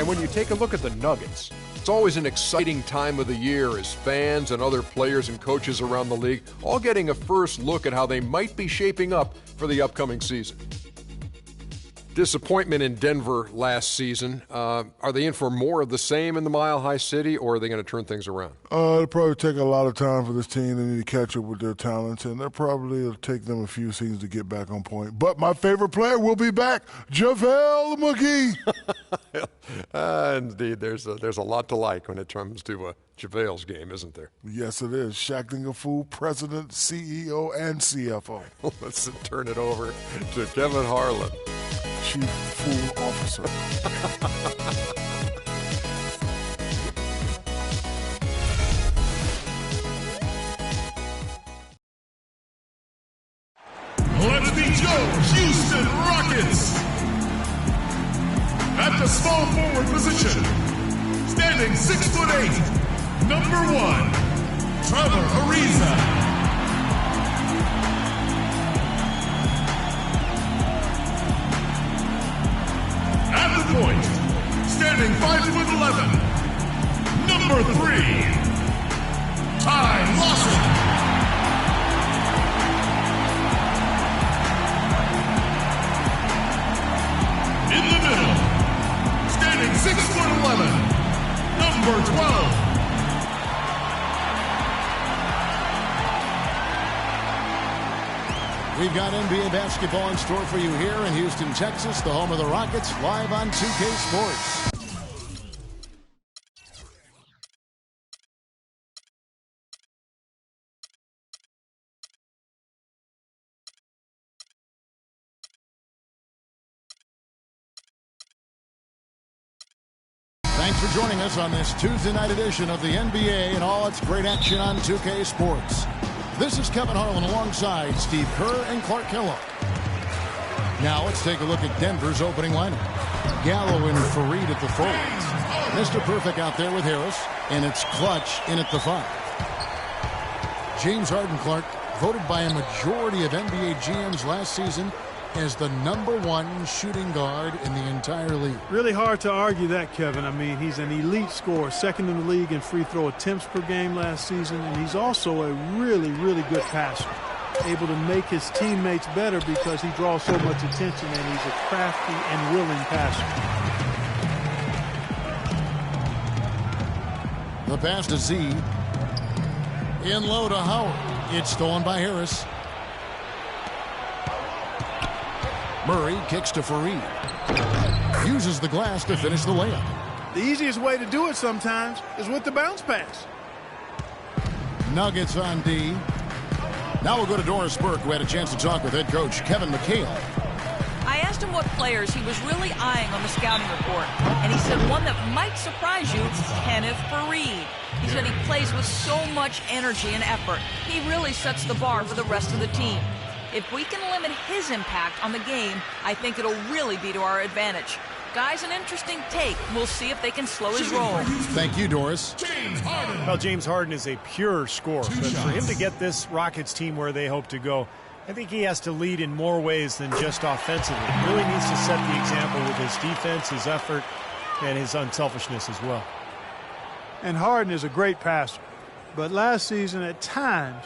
And when you take a look at the Nuggets, it's always an exciting time of the year as fans and other players and coaches around the league all getting a first look at how they might be shaping up for the upcoming season. Disappointment in Denver last season. Are they in for more of the same in the Mile High City, or are they going to turn things around? It'll probably take a lot of time for this team. They need to catch up with their talents, and it'll take them a few seasons to get back on point. But my favorite player will be back, JaVale McGee. Indeed, there's a lot to like when it comes to JaVale's game, isn't there? Yes, it is. Shaqtin' a Fool, president, CEO, and CFO. Let's turn it over to Kevin Harlan, Chief Fool Officer. Let's meet your Houston Rockets. At the small forward position, standing 6'8", number 1, Trevor Ariza. At the point, standing 5'11", number 3, Ty Lawson. In the middle, standing 6'11", number 12. We've got NBA basketball in store for you here in Houston, Texas, the home of the Rockets, live on 2K Sports. Thanks for joining us on this Tuesday night edition of the NBA and all its great action on 2K Sports. This is Kevin Harlan alongside Steve Kerr and Clark Kellogg. Now let's take a look at Denver's opening lineup. Gallo and Fareed at the forwards. Mr. Perfect out there with Harris, and it's Clutch in at the 5. James Harden, Clark, voted by a majority of NBA GMs last season as the number 1 shooting guard in the entire league. Really hard to argue that, Kevin. I mean, he's an elite scorer, second in the league in free throw attempts per game last season, and he's also a really, really good passer, able to make his teammates better because he draws so much attention, and he's a crafty and willing passer. The pass to Z. In low to Howard. It's stolen by Harris. Murray kicks to Fareed. Uses the glass to finish the layup. The easiest way to do it sometimes is with the bounce pass. Nuggets on D. Now we'll go to Doris Burke, who had a chance to talk with head coach Kevin McHale. I asked him what players he was really eyeing on the scouting report, and he said one that might surprise you, Kenneth Fareed. He said he plays with so much energy and effort. He really sets the bar for the rest of the team. If we can limit his impact on the game, I think it'll really be to our advantage. Guys, an interesting take. We'll see if they can slow his roll. Thank you, Doris. Well, James Harden is a pure scorer, but for him to get this Rockets team where they hope to go, I think he has to lead in more ways than just offensively. He really needs to set the example with his defense, his effort, and his unselfishness as well. And Harden is a great passer, but last season at times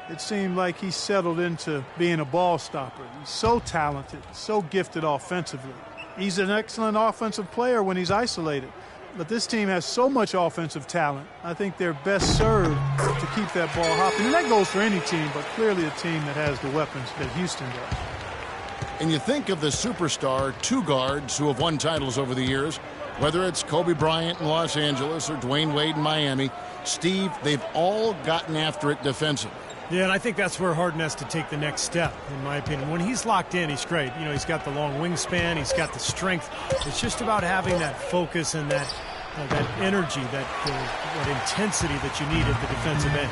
it seemed like he settled into being a ball stopper. He's so talented, so gifted offensively. He's an excellent offensive player when he's isolated. But this team has so much offensive talent. I think they're best served to keep that ball hopping. And that goes for any team, but clearly a team that has the weapons that Houston does. And you think of the superstar two guards who have won titles over the years, whether it's Kobe Bryant in Los Angeles or Dwayne Wade in Miami, Steve, they've all gotten after it defensively. Yeah, and I think that's where Harden has to take the next step, in my opinion. When he's locked in, he's great. You know, he's got the long wingspan, he's got the strength. It's just about having that focus and that energy, that intensity that you need at the defensive end.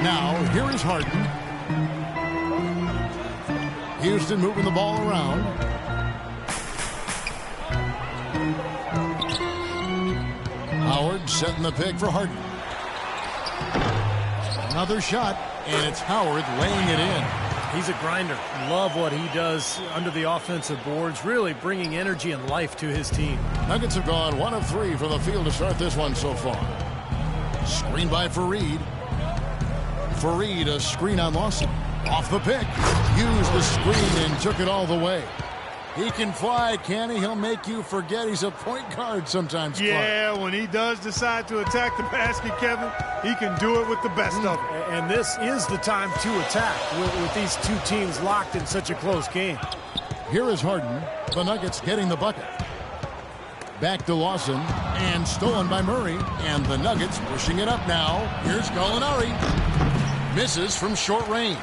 Now, here is Harden. Houston moving the ball around. Howard setting the pick for Harden. Another shot, and it's Howard laying it in. He's a grinder. Love what he does under the offensive boards, really bringing energy and life to his team. Nuggets have gone 1 of 3 from the field to start this one so far. Screen by Fareed. Fareed, a screen on Lawson. Off the pick. Used the screen and took it all the way. He can fly, can he? He'll make you forget he's a point guard sometimes. Yeah, when he does decide to attack the basket, Kevin, he can do it with the best of them. And this is the time to attack with these two teams locked in such a close game. Here is Harden. The Nuggets getting the bucket. Back to Lawson. And stolen by Murray. And the Nuggets pushing it up now. Here's Gallinari. Misses from short range.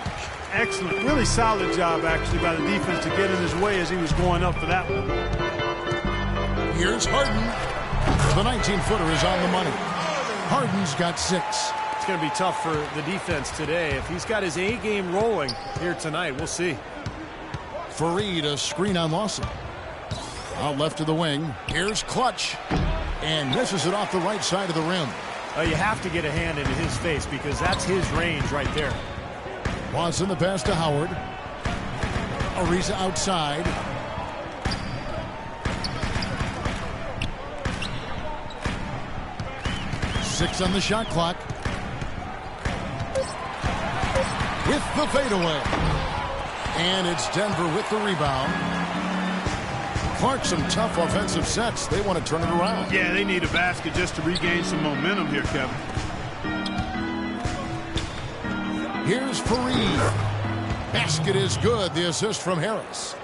Excellent. Really solid job, actually, by the defense to get in his way as he was going up for that one. Here's Harden. The 19-footer is on the money. Harden's got 6. It's going to be tough for the defense today. If he's got his A game rolling here tonight, we'll see. Fareed, a screen on Lawson. Out left to the wing. Here's Clutch. And misses it off the right side of the rim. You have to get a hand into his face because that's his range right there. Watson the pass to Howard. Ariza outside. Six on the shot clock. With the fadeaway. And it's Denver with the rebound. Clark, some tough offensive sets. They want to turn it around. Yeah, they need a basket just to regain some momentum here, Kevin. Here's Fareed. Basket is good. The assist from Harris.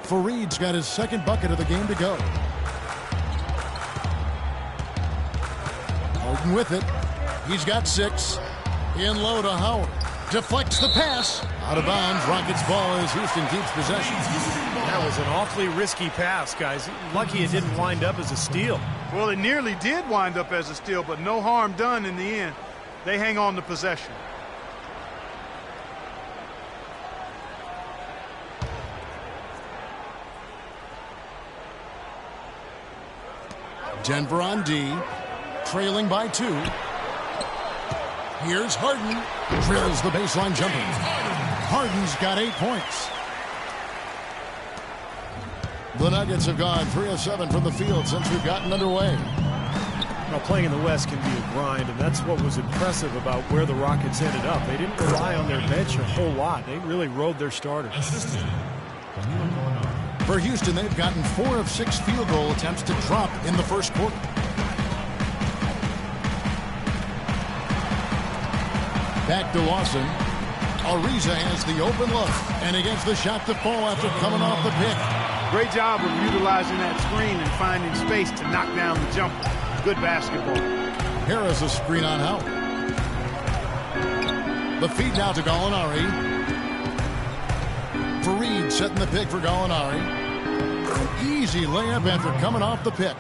Fareed's got his second bucket of the game to go. Harden with it. He's got 6. In low to Howard. Deflects the pass. Out of bounds. Rockets ball as Houston keeps possession. That was an awfully risky pass, guys. Lucky it didn't wind up as a steal. Well, it nearly did wind up as a steal, but no harm done in the end. They hang on to possession. Denver on D, trailing by 2. Here's Harden. Drills the baseline jumper. Harden's got 8 points. The Nuggets have gone 3 of 7 from the field since we've gotten underway. Now, playing in the West can be a grind, and that's what was impressive about where the Rockets ended up. They didn't rely on their bench a whole lot. They really rode their starters. For Houston, they've gotten 4 of 6 field goal attempts to drop in the first quarter. Back to Lawson. Ariza has the open look, and against the shot to fall after coming off the pick. Great job of utilizing that screen and finding space to knock down the jumper. Good basketball. Harris a screen on Howard. The feed now to Gallinari. Fareed setting the pick for Gallinari. An easy layup after coming off the pick.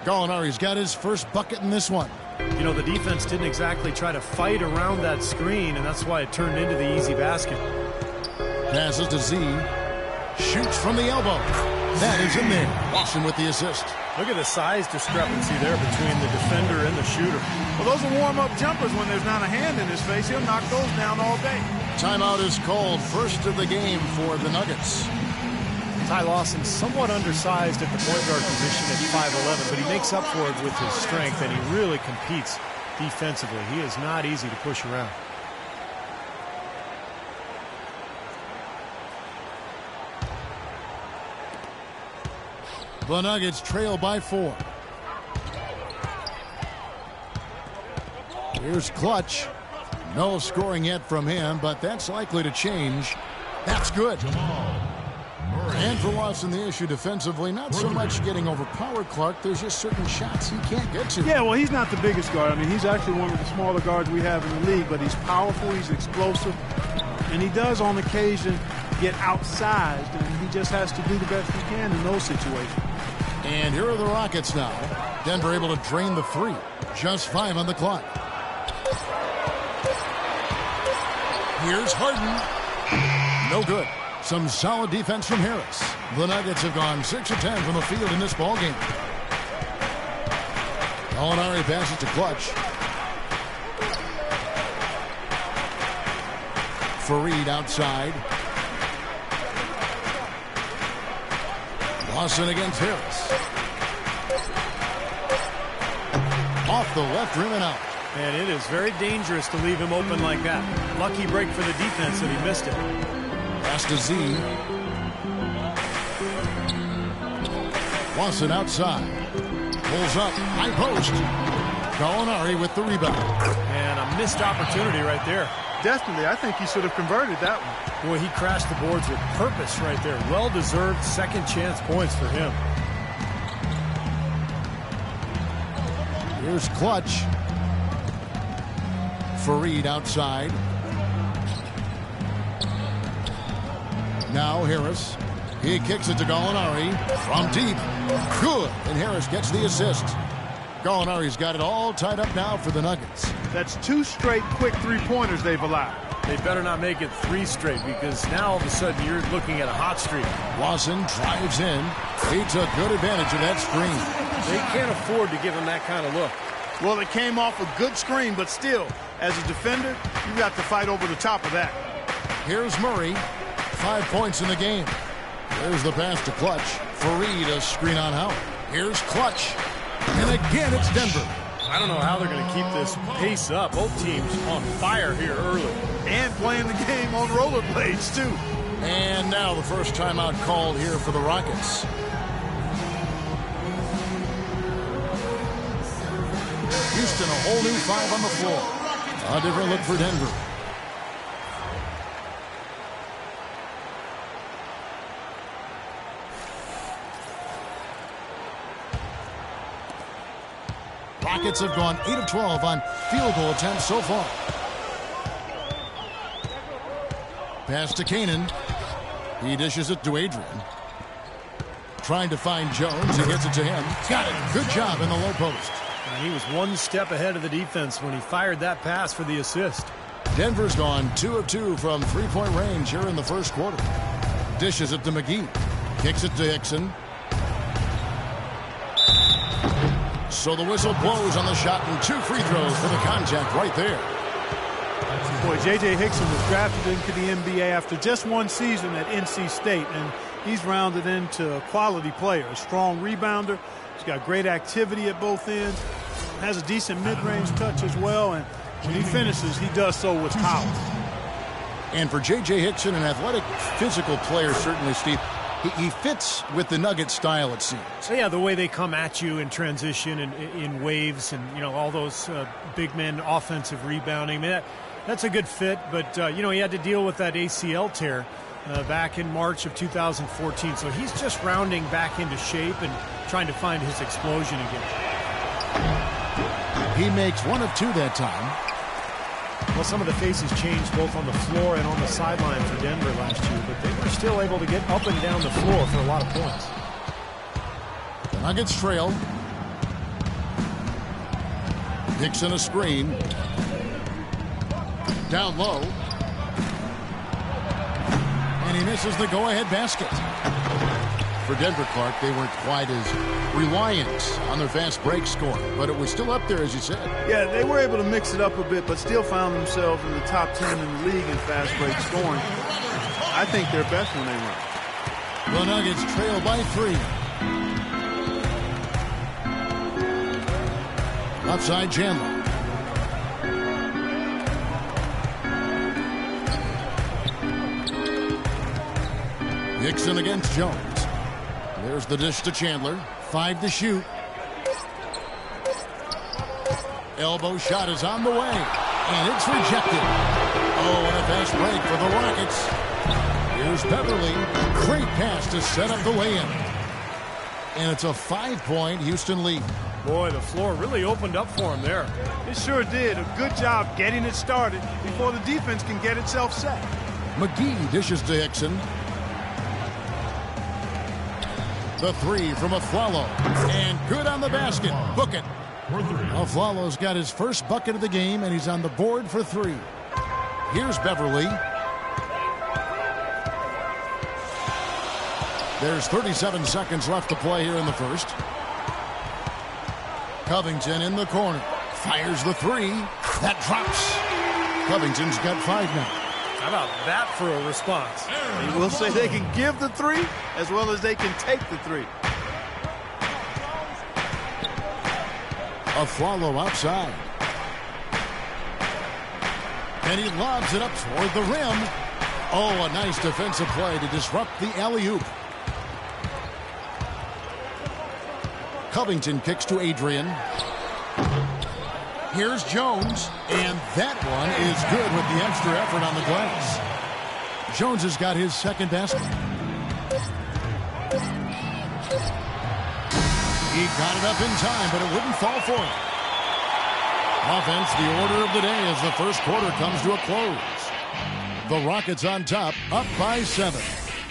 Gallinari's got his first bucket in this one. You know, the defense didn't exactly try to fight around that screen, and that's why it turned into the easy basket. Passes to Z. Shoots from the elbow. That is in there. Watson with the assist. Look at the size discrepancy there between the defender and the shooter. Well, those are warm-up jumpers when there's not a hand in his face. He'll knock those down all day. Timeout is called. First of the game for the Nuggets. Ty Lawson somewhat undersized at the point guard position at 5'11", but he makes up for it with his strength, and he really competes defensively. He is not easy to push around. The Nuggets trail by 4. Here's Clutch. No scoring yet from him, but that's likely to change. That's good. And for Lawson, the issue defensively, not so much getting overpowered, Clark. There's just certain shots he can't get to. Yeah, well, he's not the biggest guard. I mean, he's actually one of the smaller guards we have in the league, but he's powerful, he's explosive, and he does on occasion get outsized, and he just has to do the best he can in those situations. And here are the Rockets now. Denver able to drain the 3. Just 5 on the clock. Here's Harden. No good. Some solid defense from Harris. The Nuggets have gone 6 of 10 from the field in this ballgame. Gallinari passes to Clutch. Fareed outside. Lawson against Harris. Off the left rim and out. And it is very dangerous to leave him open like that. Lucky break for the defense that he missed it. Pass to Z. Lawson outside. Pulls up. High post. Gallinari with the rebound. And a missed opportunity right there. Definitely. I think he should have converted that one. Boy, he crashed the boards with purpose right there. Well-deserved second chance points for him. Here's Clutch. Fareed outside. Now Harris. He kicks it to Gallinari from deep. Good. And Harris gets the assist. Gallinari's got it all tied up now for the Nuggets. That's 2 straight quick three-pointers they've allowed. They better not make it 3 straight, because now all of a sudden you're looking at a hot streak. Lawson drives in. He took good advantage of that screen. They can't afford to give him that kind of look. Well, it came off a good screen, but still, as a defender, you got to fight over the top of that. Here's Murray. 5 points in the game. There's the pass to Clutch. Fareed a screen on Howard. Here's Clutch. And again, it's Denver. I don't know how they're going to keep this pace up. Both teams on fire here early. And playing the game on rollerblades, too. And now the first timeout called here for the Rockets. Houston, a whole new 5 on the floor. A different look for Denver. Rockets have gone 8 of 12 on field goal attempts so far. Pass to Kanan. He dishes it to Adrian. Trying to find Jones. He gets it to him. Got it. Good job in the low post. And he was 1 step ahead of the defense when he fired that pass for the assist. Denver's gone 2 of 2 from three-point range here in the first quarter. Dishes it to McGee. Kicks it to Hickson. So the whistle blows on the shot and 2 free throws for the contact right there. Boy, J.J. Hickson was drafted into the NBA after just 1 season at NC State, and he's rounded into a quality player, a strong rebounder. He's got great activity at both ends, has a decent mid-range touch as well, and when he finishes, he does so with power. And for J.J. Hickson, an athletic, physical player, certainly, Steve, he fits with the Nugget style, it seems. So yeah, the way they come at you in transition and in waves, and you know, all those big men offensive rebounding. I mean, that's a good fit, but you know, he had to deal with that ACL tear back in March of 2014. So he's just rounding back into shape and trying to find his explosion again. He makes 1 of 2 that time. Well, some of the faces changed both on the floor and on the sideline for Denver last year, but they were still able to get up and down the floor for a lot of points. The Nuggets trail. Hickson a screen. Down low. And he misses the go-ahead basket. For Denver, Clark, they weren't quite as reliant on their fast break score, but it was still up there, as you said. Yeah, they were able to mix it up a bit, but still found themselves in the top 10 in the league in fast break scoring. I think they're best when they run. The Nuggets trail by 3. Outside Chandler. Hickson against Jones. There's the dish to Chandler. 5 to shoot. Elbow shot is on the way. And it's rejected. Oh, and a fast break for the Rockets. Here's Beverly. Great pass to set up the lay-in. And it's a 5-point Houston lead. Boy, the floor really opened up for him there. It sure did. A good job getting it started before the defense can get itself set. McGee dishes to Hickson. The 3 from Aflalo. And good on the basket. Book it. Aflalo's got his first bucket of the game, and he's on the board for 3. Here's Beverly. There's 37 seconds left to play here in the first. Covington in the corner. Fires the 3. That drops. Covington's got 5 now. How about that for a response? You will say they can give the three as well as they can take the three. Aflalo outside. And he lobs it up toward the rim. Oh, a nice defensive play to disrupt the alley-oop. Covington kicks to Adrian. Here's Jones, and that one is good with the extra effort on the glass. Jones has got his second basket. He got it up in time, but it wouldn't fall for him. Offense, the order of the day as the first quarter comes to a close. The Rockets on top, up by 7.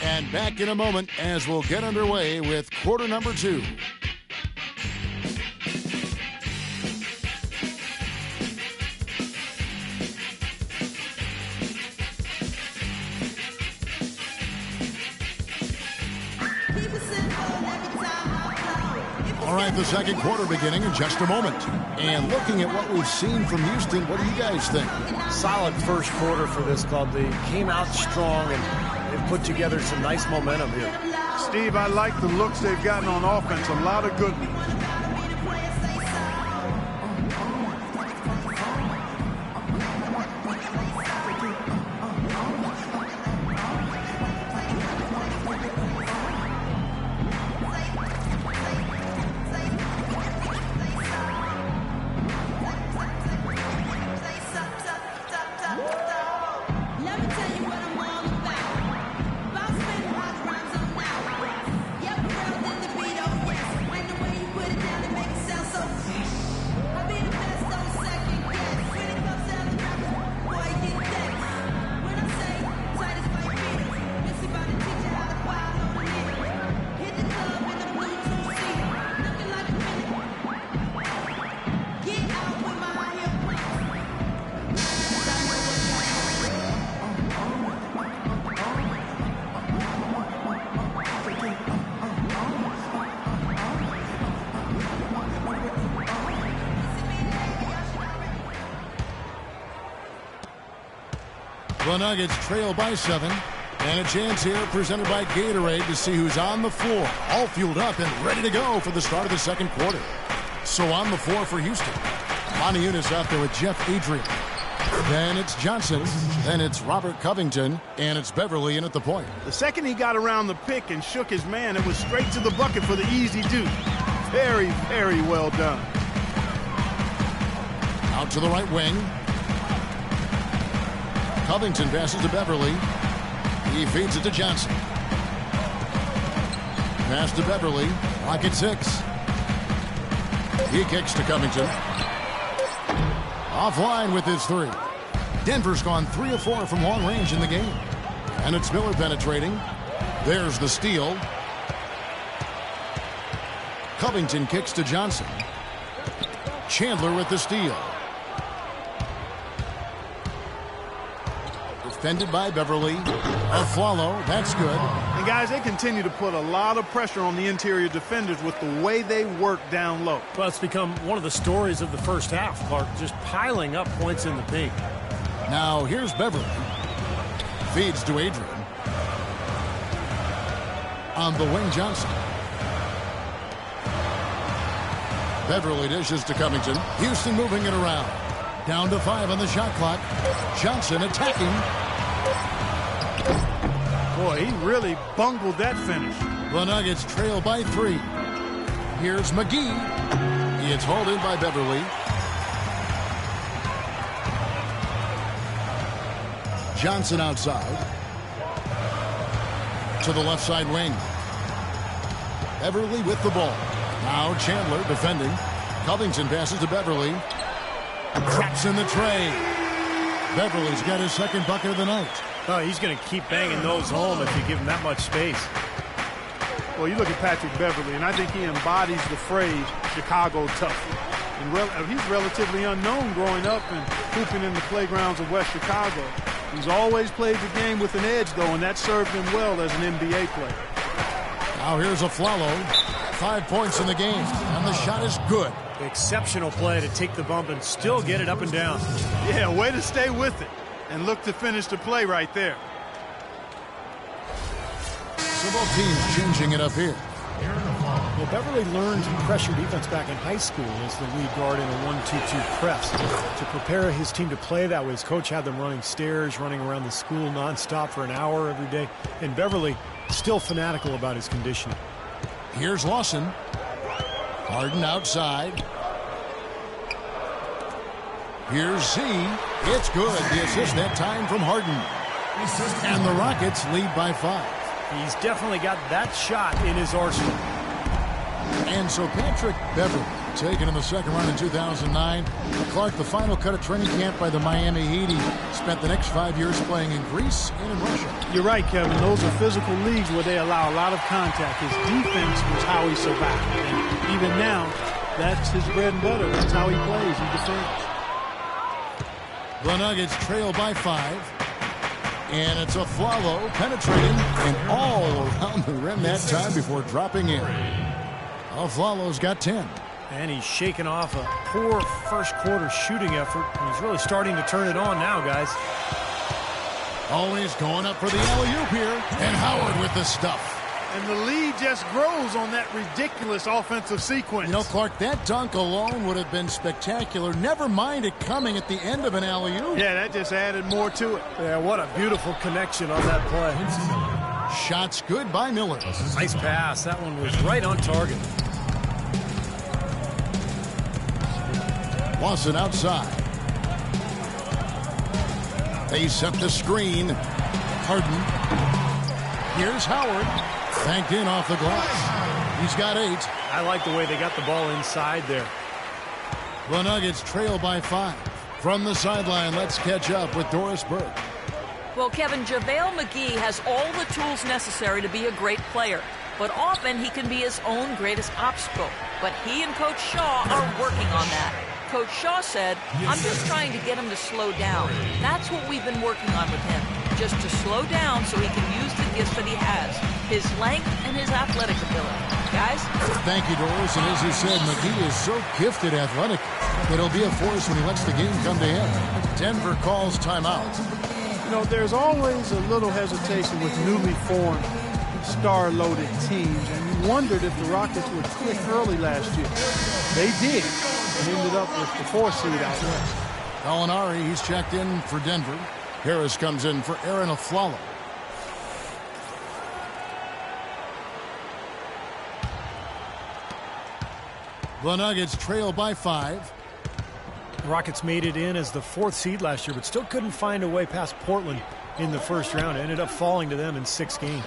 And back in a moment as we'll get underway with quarter number 2. All right, the second quarter beginning in just a moment. And looking at what we've seen from Houston, what do you guys think? Solid first quarter for this club. They came out strong and they've put together some nice momentum here. Steve, I like the looks they've gotten on offense. A lot of good ones. The Nuggets trail by 7. And a chance here presented by Gatorade to see who's on the floor. All fueled up and ready to go for the start of the second quarter. So on the floor for Houston. Moniunas out there with Jeff Adrian. Then it's Johnson. Then it's Robert Covington. And it's Beverly in at the point. The second he got around the pick and shook his man, it was straight to the bucket for the easy deuce. Very, very well done. Out to the right wing. Covington passes to Beverly. He feeds it to Johnson. Pass to Beverly. Rocket 6. He kicks to Covington. Offline with his 3. Denver's gone 3 of 4 from long range in the game. And it's Miller penetrating. There's the steal. Covington kicks to Johnson. Chandler with the steal. Defended by Beverly. Aflalo, that's good. And guys, they continue to put a lot of pressure on the interior defenders with the way they work down low. Well, it's become one of the stories of the first half, Clark, just piling up points in the paint. Now here's Beverly. Feeds to Adrian. On the wing, Johnson. Beverly dishes to Covington. Houston moving it around. Down to 5 on the shot clock. Johnson attacking. Boy, he really bungled that finish. The Nuggets trail by 3. Here's McGee. It's hauled in by Beverly. Johnson outside. To the left side wing. Beverly with the ball. Now Chandler defending. Covington passes to Beverly. Traps in the tray. Beverly's got his second bucket of the night. Oh, he's going to keep banging those home if you give him that much space. Well, you look at Patrick Beverly, and I think he embodies the phrase Chicago tough. And he's relatively unknown growing up and hooping in the playgrounds of West Chicago. He's always played the game with an edge, though, and that served him well as an NBA player. Now here's Aflalo. 5 points in the game, and the shot is good. Exceptional play to take the bump and still get it up and down. Yeah, way to stay with it. and look to finish the play right there. So both teams changing it up here. Well, Beverly learned pressure defense back in high school as the lead guard in a 1-2-2 press. To prepare his team to play that way, his coach had them running stairs, running around the school nonstop for an hour every day. And Beverly still fanatical about his conditioning. Here's Lawson. Harden outside. Here's Z. It's good. The assist that time from Harden. And the Rockets lead by 5. He's definitely got that shot in his arsenal. And so Patrick Beverly, taken in the second round in 2009. Clark, the final cut of training camp by the Miami Heat. He spent the next 5 years playing in Greece and in Russia. You're right, Kevin. Those are physical leagues where they allow a lot of contact. His defense was how he survived. And even now, that's his bread and butter. That's how he plays. He defends. The Nuggets trail by 5. And it's a Flalo penetrating and all around the rim that time before dropping in. Flalo's got 10. And he's shaking off a poor first quarter shooting effort. He's really starting to turn it on now, guys. Always going up for the alley-oop here. And Howard with the stuff. And the lead just grows on that ridiculous offensive sequence. You know, Clark, that dunk alone would have been spectacular. Never mind it coming at the end of an alley-oop. Yeah, that just added more to it. Yeah, what a beautiful connection on that play. Shots good by Miller. Nice pass. That one was right on target. Lawson outside. They set the screen. Harden. Here's Howard. Banked in off the glass. He's got 8. I like the way they got the ball inside there. The Nuggets trail by 5. From the sideline, let's catch up with Doris Burke. Well, Kevin, JaVale McGee has all the tools necessary to be a great player. But often he can be his own greatest obstacle. But he and Coach Shaw are working on that. Coach Shaw said, I'm just trying to get him to slow down. That's what we've been working on with him. Just to slow down so he can use the gifts that he has. His length and his athletic ability. Guys? Thank you, Doris. And as you said, McGee is so gifted athletic that he'll be a force when he lets the game come to him. Denver calls timeout. You know, there's always a little hesitation with newly formed, star-loaded teams. And you wondered if the Rockets would click early last year. They did. And ended up with the 4 seed out west. Gallinari, he's checked in for Denver. Harris comes in for Aaron Aflalo. The Nuggets trail by 5. The Rockets made it in as the 4th seed last year, but still couldn't find a way past Portland in the first round. It ended up falling to them in 6 games.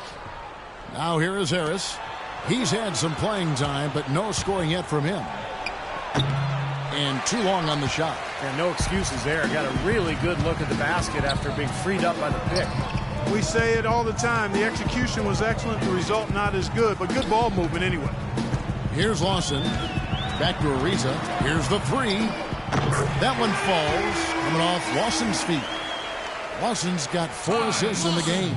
Now here is Harris. He's had some playing time, but no scoring yet from him. And too long on the shot. And no excuses there. Got a really good look at the basket after being freed up by the pick. We say it all the time. The execution was excellent. The result not as good, but good ball movement anyway. Here's Lawson. Back to Ariza. Here's the 3. That one falls. Coming off Lawson's feet. Lawson's got 4 assists in the game.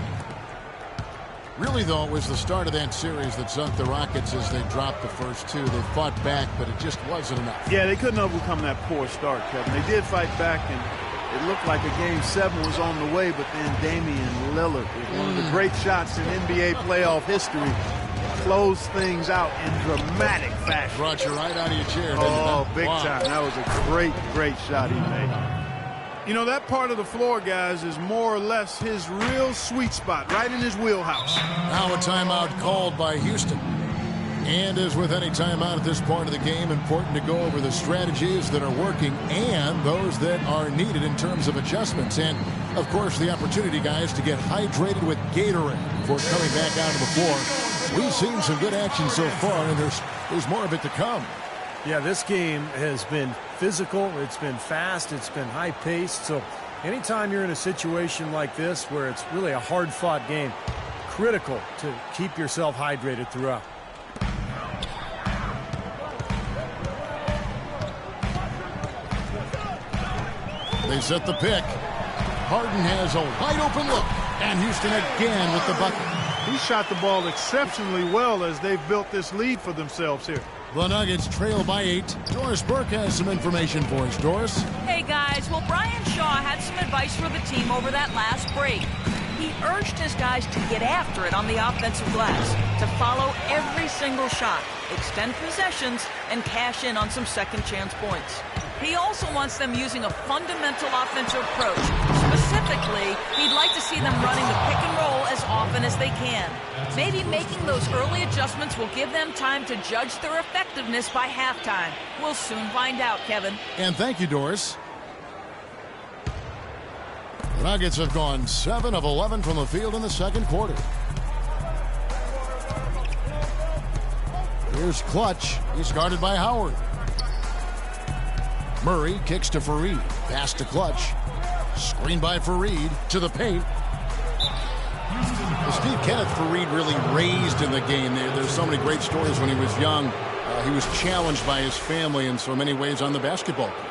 Really, though, it was the start of that series that sunk the Rockets as they dropped the first 2. They fought back, but it just wasn't enough. Yeah, they couldn't overcome that poor start, Kevin. They did fight back, and it looked like a Game 7 was on the way, but then Damian Lillard, with one of the great shots in NBA playoff history, closed things out in dramatic fashion. Brought you right out of your chair, didn't it? Oh, big Wow. time. That was a great, great shot he made. You know, that part of the floor, guys, is more or less his real sweet spot, right in his wheelhouse. Now a timeout called by Houston. And as with any timeout at this point of the game, important to go over the strategies that are working and those that are needed in terms of adjustments. And, of course, the opportunity, guys, to get hydrated with Gatorade before coming back out to the floor. We've seen some good action so far, and there's more of it to come. Yeah, this game has been physical, it's been fast, it's been high-paced. So anytime you're in a situation like this where it's really a hard-fought game, critical to keep yourself hydrated throughout. They set the pick. Harden has a wide-open look, and Houston again with the bucket. He shot the ball exceptionally well as they've built this lead for themselves here. The Nuggets trail by 8. Doris Burke has some information for us. Doris? Hey, guys. Well, Brian Shaw had some advice for the team over that last break. He urged his guys to get after it on the offensive glass, to follow every single shot, extend possessions, and cash in on some second-chance points. He also wants them using a fundamental offensive approach. Specifically, he'd like to see them running the pick and roll as often as they can. Maybe making those early adjustments will give them time to judge their effectiveness by halftime. We'll soon find out, Kevin. And thank you, Doris. The Nuggets have gone 7 of 11 from the field in the second quarter. Here's Clutch. He's guarded by Howard. Murray kicks to Fareed. Pass to Clutch. Screen by Fareed to the paint. Steve Kenneth Fareed really raised in the game. There's so many great stories when he was young. He was challenged by his family in so many ways on the basketball court.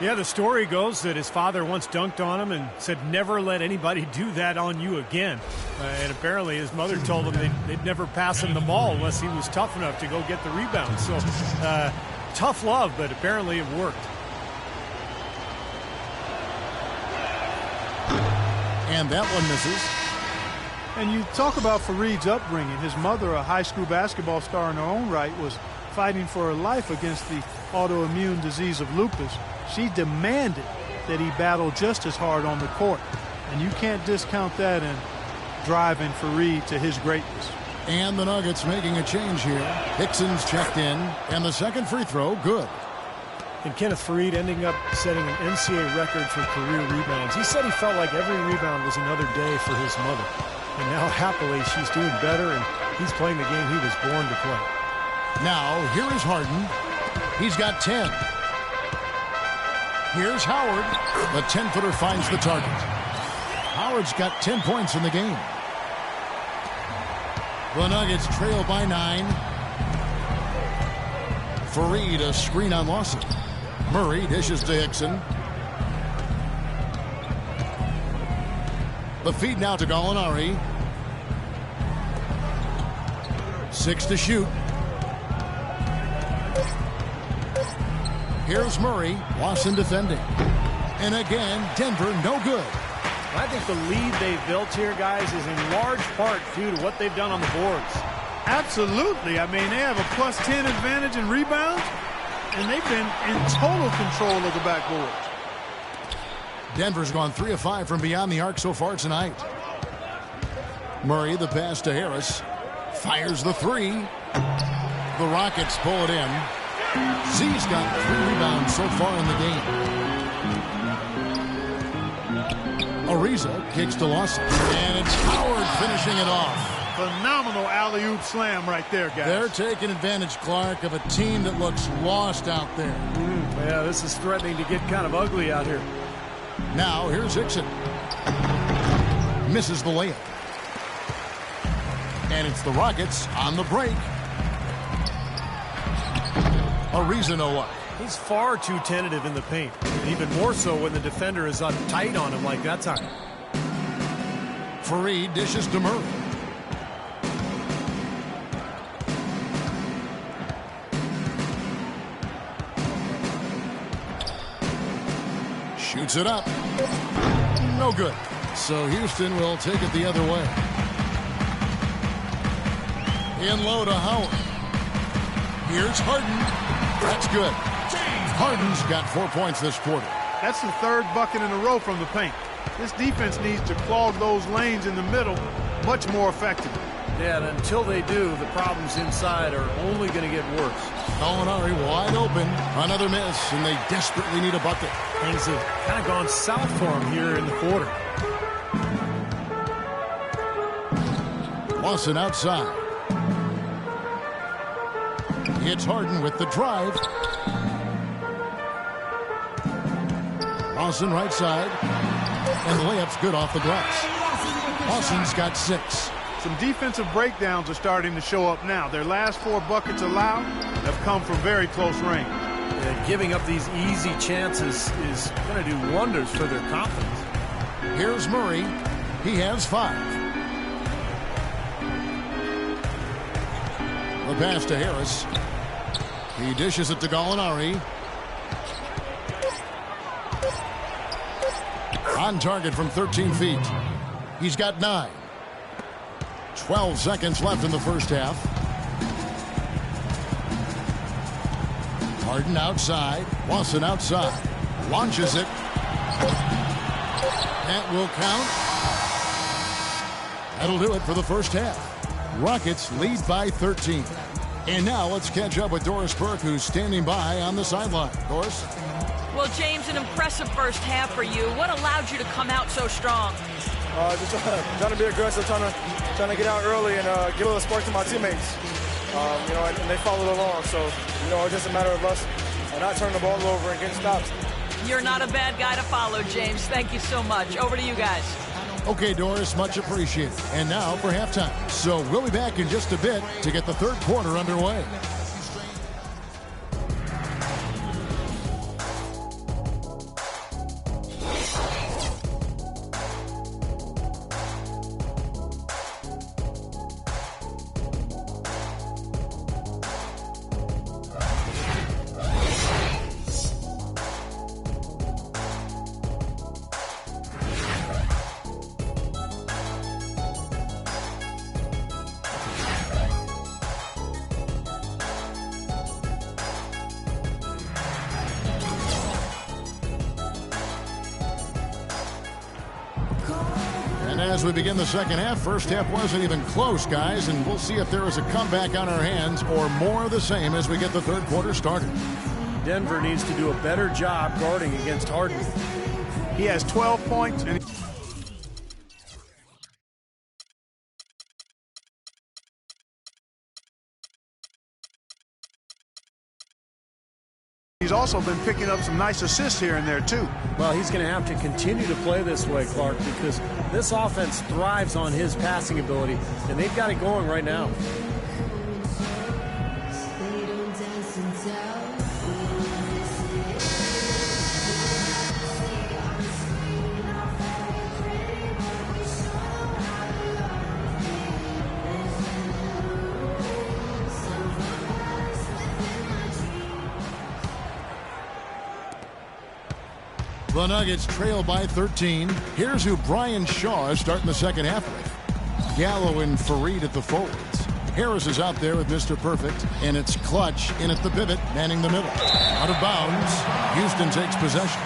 Yeah, the story goes that his father once dunked on him and said, never let anybody do that on you again. And apparently his mother told him they'd never pass him the ball unless he was tough enough to go get the rebound. So tough love, but apparently it worked. And that one misses. And you talk about Fareed's upbringing. His mother, a high school basketball star in her own right, was fighting for her life against the autoimmune disease of lupus. She demanded that he battle just as hard on the court. And you can't discount that in driving Fareed to his greatness. And the Nuggets making a change here. Hickson's checked in, and the second free throw, good. And Kenneth Fareed ending up setting an NCAA record for career rebounds. He said he felt like every rebound was another day for his mother. And now, happily, she's doing better, and he's playing the game he was born to play. Now, here is Harden. He's got 10. Here's Howard. The 10-footer finds the target. Howard's got 10 points in the game. The Nuggets trail by 9. Fareed, a screen on Lawson. Murray dishes to Hickson. The feed now to Gallinari. 6 to shoot. Here's Murray. Lawson defending. And again, Denver no good. I think the lead they've built here, guys, is in large part due to what they've done on the boards. Absolutely. I mean, they have a plus 10 advantage in rebounds, and they've been in total control of the backboard. Denver's gone 3 of 5 from beyond the arc so far tonight. Murray, the pass to Harris. Fires the 3. The Rockets pull it in. Z's got 3 rebounds so far in the game. Ariza kicks to Lawson. And it's Howard finishing it off. Phenomenal alley-oop slam right there, guys. They're taking advantage, Clark, of a team that looks lost out there. Yeah, this is threatening to get kind of ugly out here. Now, here's Hickson. Misses the layup. And it's the Rockets on the break. Ariza no luck. He's far too tentative in the paint. And even more so when the defender is up tight on him like that time. Fareed dishes to Murray. Shoots it up. No good. So Houston will take it the other way. In low to Howard. Here's Harden. That's good. Harden's got 4 points this quarter. That's the 3rd bucket in a row from the paint. This defense needs to clog those lanes in the middle much more effectively. Yeah, and until they do, the problems inside are only going to get worse. Gallinari wide open. Another miss, and they desperately need a bucket. Things have kind of gone south for him here in the quarter. Lawson outside. It's Harden with the drive. Lawson right side. And the layup's good off the glass. Lawson's got 6. Some defensive breakdowns are starting to show up now. Their last 4 buckets allowed have come from very close range. Giving up these easy chances is going to do wonders for their confidence. Here's Murray. He has 5. The pass to Harris. He dishes it to Gallinari. On target from 13 feet. He's got 9. 12 seconds left in the first half. Harden outside. Lawson outside. Launches it. That will count. That'll do it for the first half. Rockets lead by 13. And now let's catch up with Doris Burke, who's standing by on the sideline. Doris? Well, James, an impressive first half for you. What allowed you to come out so strong? Just trying to be aggressive, trying to get out early and give a little spark to my teammates. And they followed along. So, it's just a matter of us not turning the ball over and getting stops. You're not a bad guy to follow, James. Thank you so much. Over to you guys. Okay, Doris, much appreciated. And now for halftime. So we'll be back in just a bit to get the third quarter underway. As we begin the second half, first half wasn't even close, guys, and we'll see if there is a comeback on our hands or more of the same as we get the third quarter started. Denver needs to do a better job guarding against Harden. He has 12 points. And he's also been picking up some nice assists here and there, too. Well, he's going to have to continue to play this way, Clark, because this offense thrives on his passing ability, and they've got it going right now. The Nuggets trail by 13. Here's who Brian Shaw is starting the second half with. Gallo and Fareed at the forwards. Harris is out there with Mr. Perfect, and it's Clutch in at the pivot, manning the middle. Out of bounds. Houston takes possession.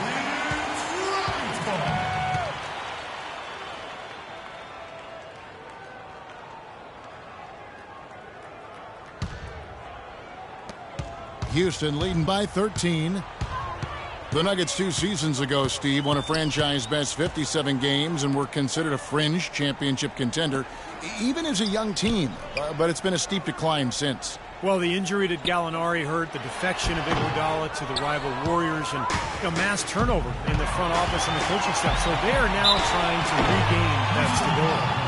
Houston leading by 13. The Nuggets 2 seasons ago, Steve, won a franchise best 57 games and were considered a fringe championship contender, even as a young team. But it's been a steep decline since. Well, the injury to Gallinari hurt, the defection of Iguodala to the rival Warriors, and mass turnover in the front office and the coaching staff. So they are now trying to regain that stability.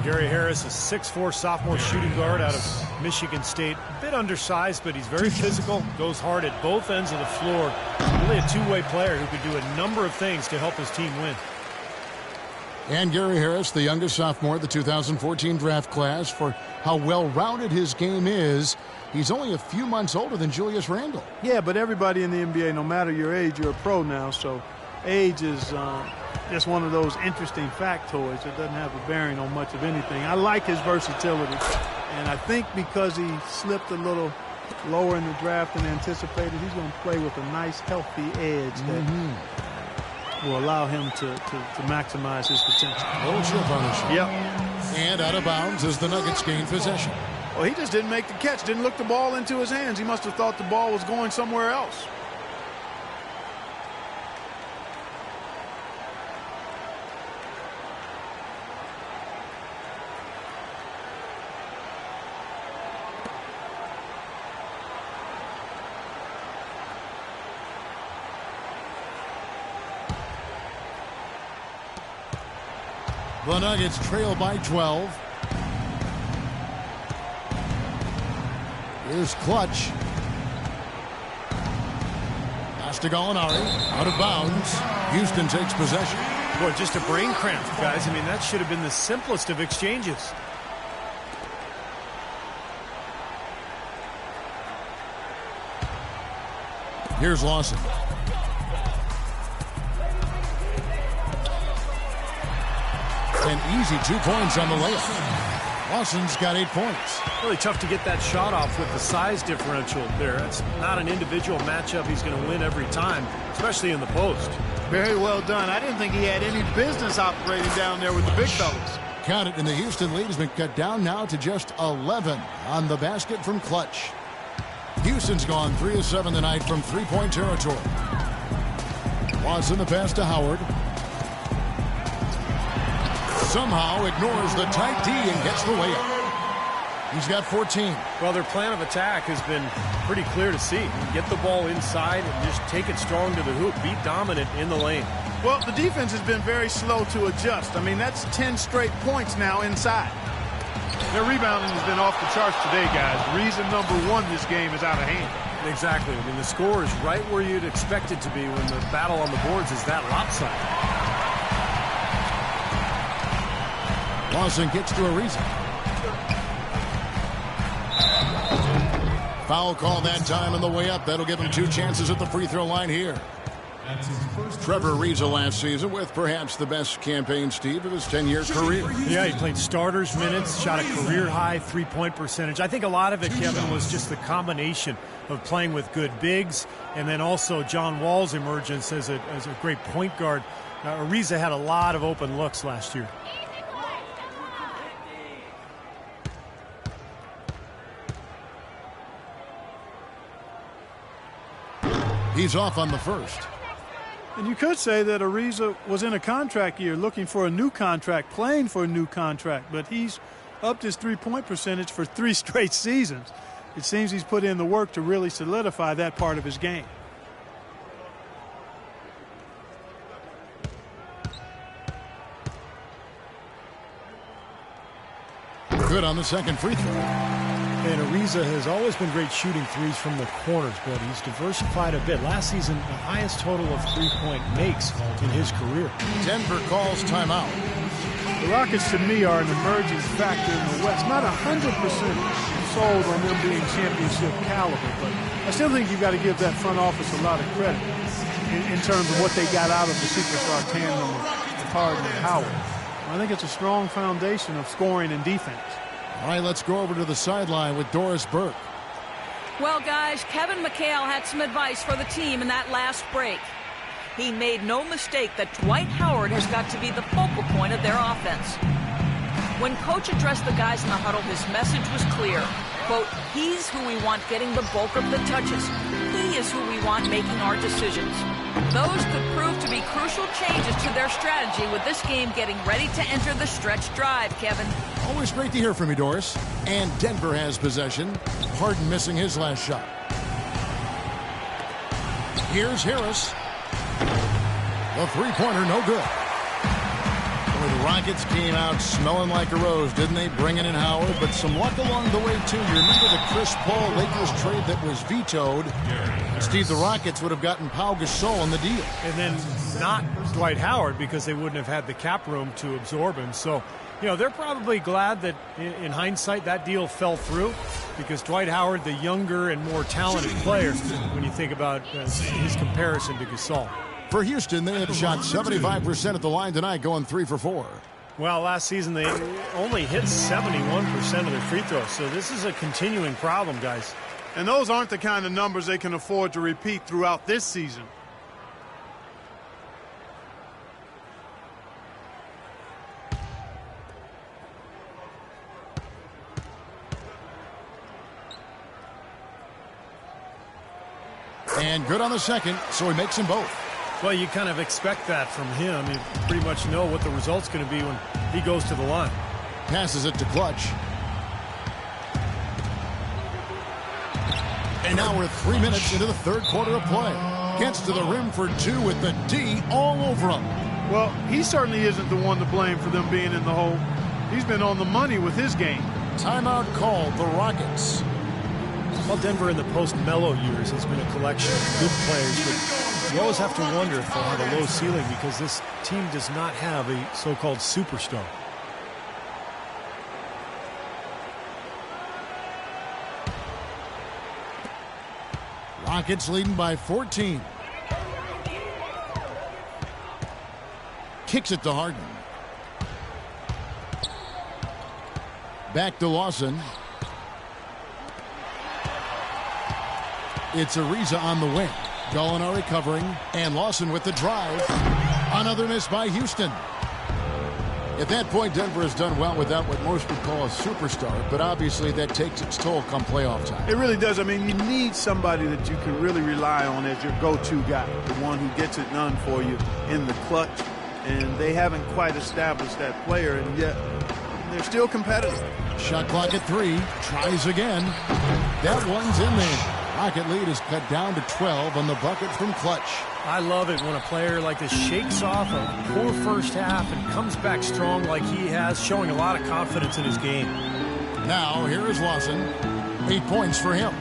Gary Harris, a 6'4" sophomore shooting guard out of Michigan State. A bit undersized, but he's very physical, goes hard at both ends of the floor. Really a two-way player who could do a number of things to help his team win. And Gary Harris, the youngest sophomore, the 2014 draft class. For how well-rounded his game is, he's only a few months older than Julius Randle. Yeah, but everybody in the NBA, no matter your age, you're a pro now, so age is just one of those interesting factoids. It doesn't have a bearing on much of anything. I like his versatility, and I think because he slipped a little lower in the draft than anticipated, he's going to play with a nice, healthy edge that will allow him to maximize his potential. Little chip on his shot. Yep. And out of bounds as the Nuggets gain possession. Well, he just didn't make the catch, didn't look the ball into his hands. He must have thought the ball was going somewhere else. The Nuggets trail by 12. Here's Clutch. pass to Gallinari. Out of bounds. Houston takes possession. Boy, just a brain cramp, guys. I mean, that should have been the simplest of exchanges. Here's Lawson. An easy 2 points on the layup. Lawson's got 8 points. Really tough to get that shot off with the size differential there. It's not an individual matchup he's going to win every time, especially in the post. Very well done. I didn't think he had any business operating down there with the big fellas. Count it, and the Houston lead has been cut down now to just 11 on the basket from Clutch. Houston's gone 3 of 7 tonight from three-point territory. Watson the pass to Howard. Somehow ignores the tight D and gets the layup. He's got 14. Well, their plan of attack has been pretty clear to see. Get the ball inside and just take it strong to the hoop. Be dominant in the lane. Well, the defense has been very slow to adjust. I mean, that's 10 straight points now inside. Their rebounding has been off the charts today, guys. Reason number one, this game is out of hand. Exactly. I mean, the score is right where you'd expect it to be when the battle on the boards is that lopsided. Lawson gets to Ariza. Foul call that time on the way up. That'll give him 2 chances at the free throw line here. Trevor Ariza last season with perhaps the best campaign, Steve, of his 10-year career. Yeah, he played starters minutes, shot a career-high three-point percentage. I think a lot of it, Kevin, was just the combination of playing with good bigs and then also John Wall's emergence as a great point guard. Ariza had a lot of open looks last year. He's off on the first. And you could say that Ariza was in a contract year looking for a new contract, playing for a new contract, but he's upped his three-point percentage for 3 straight seasons. It seems he's put in the work to really solidify that part of his game. Good on the second free throw. And Ariza has always been great shooting threes from the corners, but he's diversified a bit. Last season, the highest total of three-point makes in his career. Denver calls timeout. The Rockets, to me, are an emerging factor in the West. Not 100% sold on them being championship caliber, but I still think you've got to give that front office a lot of credit in terms of what they got out of the superstar tandem of Harden and Howard. I think it's a strong foundation of scoring and defense. All right, let's go over to the sideline with Doris Burke. Well, guys, Kevin McHale had some advice for the team in that last break. He made no mistake that Dwight Howard has got to be the focal point of their offense. When Coach addressed the guys in the huddle, his message was clear. Quote, he's who we want getting the bulk of the touches. He is who we want making our decisions. Those could prove to be crucial changes to their strategy with this game getting ready to enter the stretch drive, Kevin. Always great to hear from you, Doris. And Denver has possession. Harden missing his last shot. Here's Harris. The three-pointer, no good. Boy, the Rockets came out smelling like a rose, didn't they? Bringing in Howard, but some luck along the way, too. You remember the Chris Paul Lakers trade that was vetoed? Steve, the Rockets would have gotten Pau Gasol in the deal. And then not Dwight Howard because they wouldn't have had the cap room to absorb him. So, you know, they're probably glad that in hindsight that deal fell through because Dwight Howard, the younger and more talented player, when you think about his comparison to Gasol. For Houston, they have shot 75% at the line tonight, going 3 for 4. Well, last season they only hit 71% of their free throws. So this is a continuing problem, guys. And those aren't the kind of numbers they can afford to repeat throughout this season. And good on the second, so he makes them both. Well, you kind of expect that from him. You pretty much know what the result's going to be when he goes to the line. Passes it to Clutch. And now we're 3 minutes into the third quarter of play. Gets to the rim for 2 with the D all over him. Well, he certainly isn't the one to blame for them being in the hole. He's been on the money with his game. Timeout called the Rockets. Well, Denver in the post-Melo years has been a collection of good players with you always have to wonder if they'll have a low ceiling because this team does not have a so-called superstar. Rockets leading by 14. Kicks it to Harden. Back to Lawson. It's Ariza on the wing. Gallinari covering, and Lawson with the drive. Another miss by Houston. At that point, Denver has done well without what most would call a superstar, but obviously that takes its toll come playoff time. It really does. I mean, you need somebody that you can really rely on as your go-to guy, the one who gets it done for you in the clutch, and they haven't quite established that player, and yet they're still competitive. Shot clock at 3. Tries again. That one's in there. Rocket lead is cut down to 12 on the bucket from Clutch. I love it when a player like this shakes off a poor first half and comes back strong like he has, showing a lot of confidence in his game. Now, here is Lawson. 8 points for him.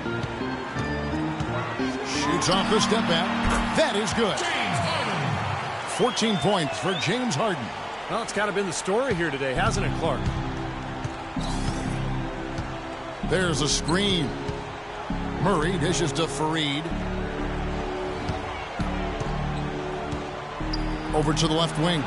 Shoots off the step back. That is good. 14 points for James Harden. Well, it's kind of been the story here today, hasn't it, Clark? There's a screen. Murray dishes to Fareed. Over to the left wing.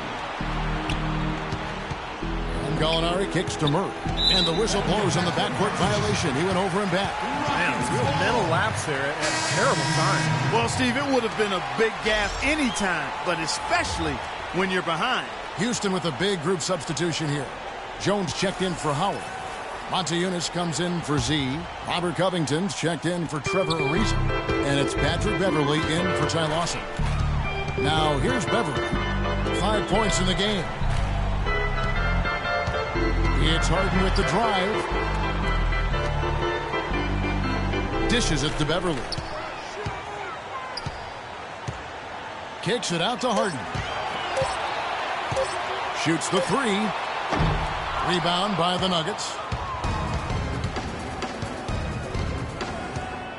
And Gallinari kicks to Murray. And the whistle blows on the backcourt violation. He went over and back. Man, a real mental lapse there at a terrible time. Well, Steve, it would have been a big gap anytime, but especially when you're behind. Houston with a big group substitution here. Jones checked in for Howard. Montejunas comes in for Z. Robert Covington's checked in for Trevor Ariza. And it's Patrick Beverley in for Ty Lawson. Now here's Beverley. 5 points in the game. It's Harden with the drive. Dishes it to Beverley. Kicks it out to Harden. Shoots the 3. Rebound by the Nuggets.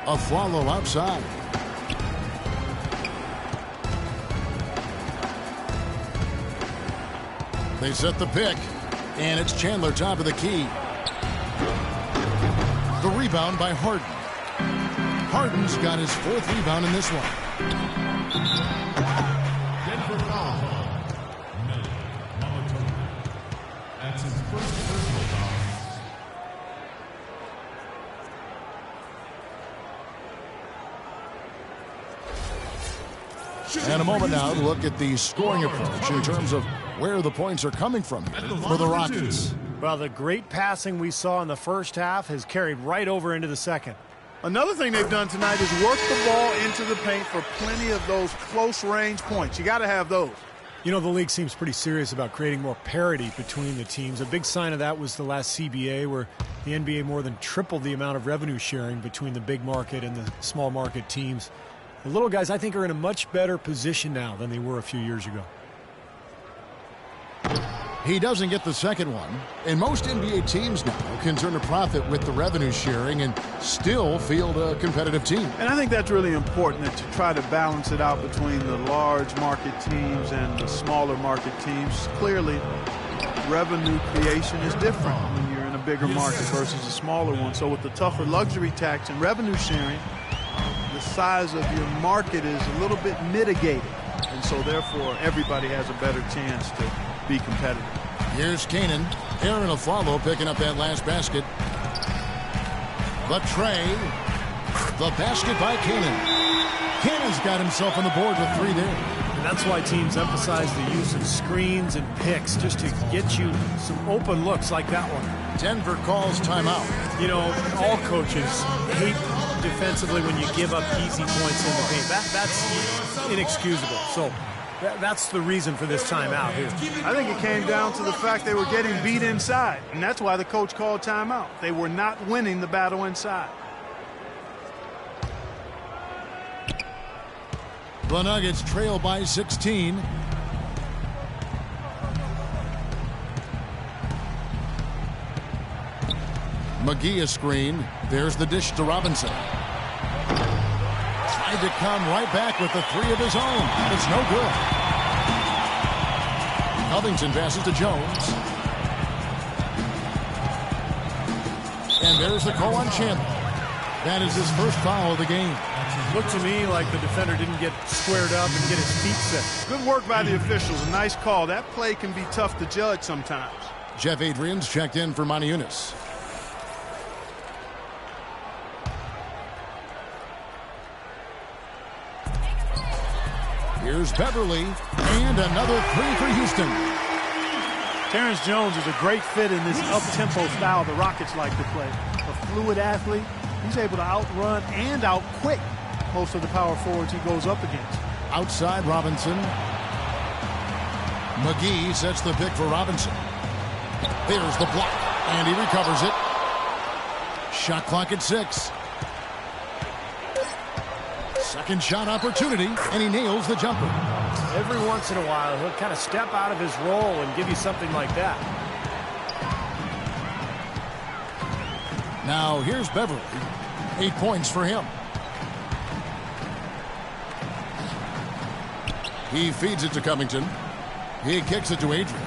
A follow outside. They set the pick, and it's Chandler top of the key. The rebound by Harden. Harden's got his 4th rebound in this one. Denver foul. That's his first personal foul. And a moment now to look at the scoring approach in terms of where the points are coming from for the Rockets. Well, the great passing we saw in the first half has carried right over into the second. Another thing they've done tonight is work the ball into the paint for plenty of those close-range points. You got to have those. You know, the league seems pretty serious about creating more parity between the teams. A big sign of that was the last CBA, where the NBA more than tripled the amount of revenue sharing between the big market and the small market teams. The little guys, I think, are in a much better position now than they were a few years ago. He doesn't get the second one, and most NBA teams now can turn a profit with the revenue sharing and still field a competitive team. And I think that's really important, to try to balance it out between the large market teams and the smaller market teams. Clearly, revenue creation is different when you're in a bigger market versus a smaller one. So with the tougher luxury tax and revenue sharing, the size of your market is a little bit mitigated. And so therefore, everybody has a better chance to be competitive. Here's Kanan. Aaron Aflalo picking up that last basket. The tray. The basket by Kanan. Kanan's got himself on the board with 3 there. And that's why teams emphasize the use of screens and picks, just to get you some open looks like that one. Denver calls timeout. You know, all coaches hate defensively when you give up easy points in the paint. That's inexcusable. So that's the reason for this timeout here. I think it came down to the fact they were getting beat inside, and that's why the coach called timeout. They were not winning the battle inside. The Nuggets trail by 16. McGee a screen. There's the dish to Robinson. Tried to come right back with the three of his own. It's no good. Covington passes to Jones. And there's the call on Chandler. That is his first foul of the game. Looked to me like the defender didn't get squared up and get his feet set. Good work by the officials. A nice call. That play can be tough to judge sometimes. Jeff Adrian's checked in for Moniunas. Here's Beverly, and another three for Houston. Terrence Jones is a great fit in this up-tempo style the Rockets like to play. A fluid athlete. He's able to outrun and outquick most of the power forwards he goes up against. Outside Robinson. McGee sets the pick for Robinson. There's the block, and he recovers it. Shot clock at 6. Second shot opportunity, and he nails the jumper. Every once in a while, he'll kind of step out of his role and give you something like that. Now here's Beverly. 8 points for him. He feeds it to Covington. He kicks it to Adrian.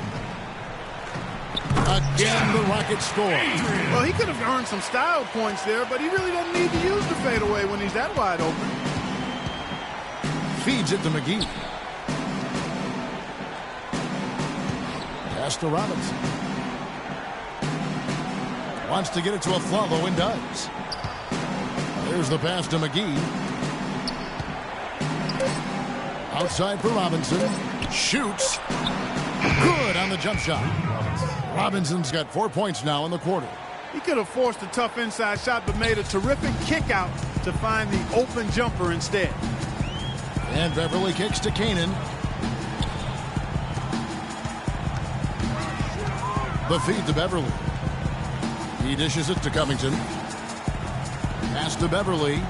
Again, the Rockets score. Well, he could have earned some style points there, but he really doesn't need to use the fadeaway when he's that wide open. Feeds it to McGee. Pass to Robinson. Wants to get it to Afflalo and does. There's the pass to McGee. Outside for Robinson. Shoots. Good on the jump shot. Robinson's got 4 points now in the quarter. He could have forced a tough inside shot, but made a terrific kick out to find the open jumper instead. And Beverly kicks to Kanan. The feed to Beverly. He dishes it to Covington. Pass to Beverly.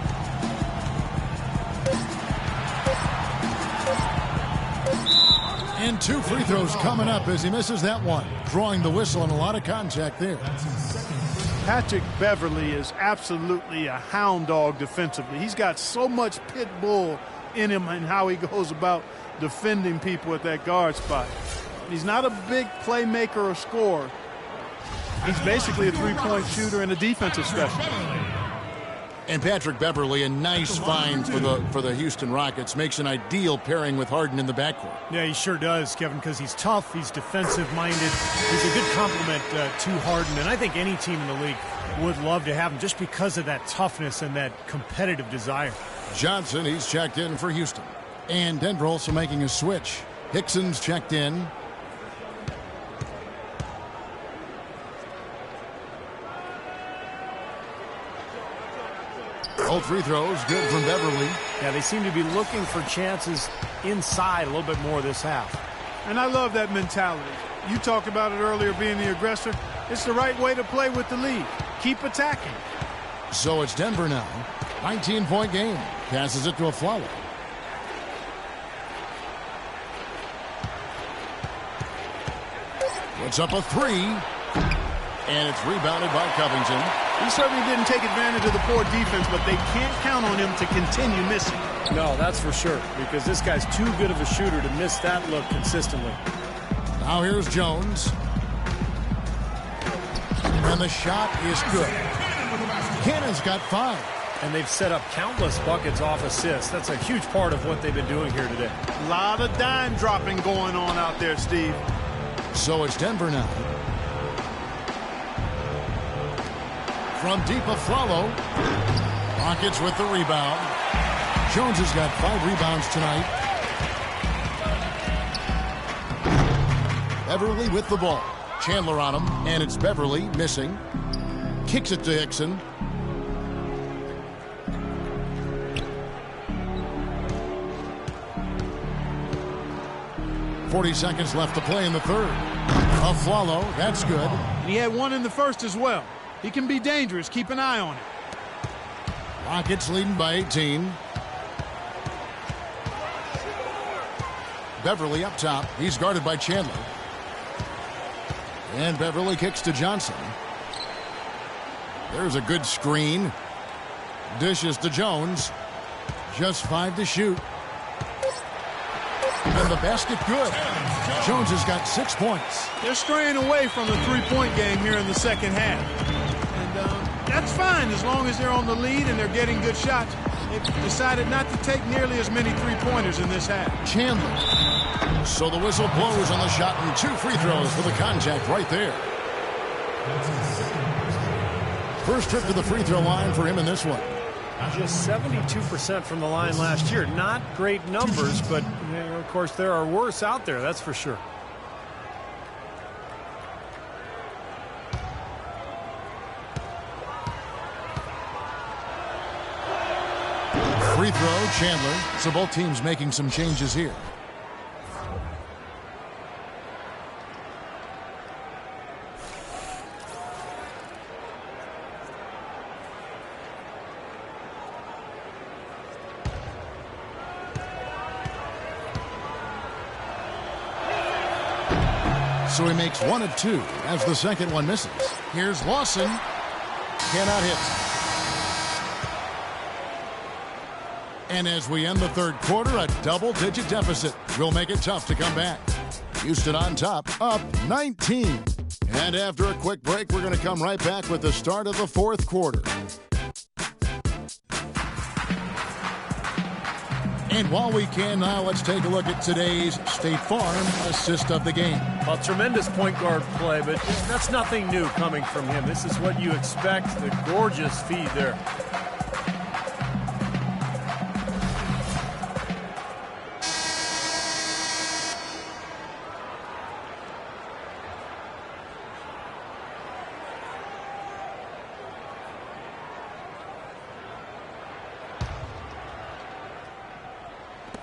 And 2 free throws coming up as he misses that one. Drawing the whistle and a lot of contact there. Patrick Beverly is absolutely a hound dog defensively. He's got so much pit bull in him and how he goes about defending people at that guard spot. He's not a big playmaker or scorer. He's basically a three-point shooter and a defensive specialist. And Patrick Beverly, a nice find for the Houston Rockets, makes an ideal pairing with Harden in the backcourt. Yeah, he sure does, Kevin, because he's tough, he's defensive-minded. He's a good complement to Harden, and I think any team in the league would love to have him just because of that toughness and that competitive desire. Johnson, he's checked in for Houston. And Denver also making a switch. Hickson's checked in. Both free throws, good from Beverly. Yeah, they seem to be looking for chances inside a little bit more this half. And I love that mentality. You talked about it earlier, being the aggressor. It's the right way to play with the lead. Keep attacking. So it's Denver now. 19-point game. Passes it to Afflalo. Puts up a 3. And it's rebounded by Covington. He certainly didn't take advantage of the poor defense, but they can't count on him to continue missing. No, that's for sure, because this guy's too good of a shooter to miss that look consistently. Now here's Jones. And the shot is good. Cannon's got 5. And they've set up countless buckets off assists. That's a huge part of what they've been doing here today. A lot of dime dropping going on out there, Steve. So it's Denver now. From deep Afflalo. Rockets with the rebound. Jones has got 5 rebounds tonight. Beverly with the ball. Chandler on him, and it's Beverly missing. Kicks it to Hickson. .40 seconds left to play in the third. Afflalo, that's good. He had 1 in the first as well. He can be dangerous. Keep an eye on it. Rockets leading by 18. Beverly up top. He's guarded by Chandler. And Beverly kicks to Johnson. There's a good screen. Dishes to Jones. Just 5 to shoot. And the basket good. Jones has got 6 points. They're straying away from the three-point game here in the second half. And that's fine as long as they're on the lead and they're getting good shots. They've decided not to take nearly as many three-pointers in this half. Chandler. So the whistle blows on the shot and 2 free throws for the contact right there. First trip to the free throw line for him in this one. Just 72% from the line last year. Not great numbers, but of course there are worse out there, that's for sure. Free throw, Chandler. So both teams making some changes here. So he makes 1 of 2 as the second one misses. Here's Lawson. Cannot hit. And as we end the third quarter, a double-digit deficit will make it tough to come back. Houston on top, up 19. And after a quick break, we're going to come right back with the start of the fourth quarter. And while we can now, let's take a look at today's State Farm assist of the game. Well, tremendous point guard play, but that's nothing new coming from him. This is what you expect. The gorgeous feed there.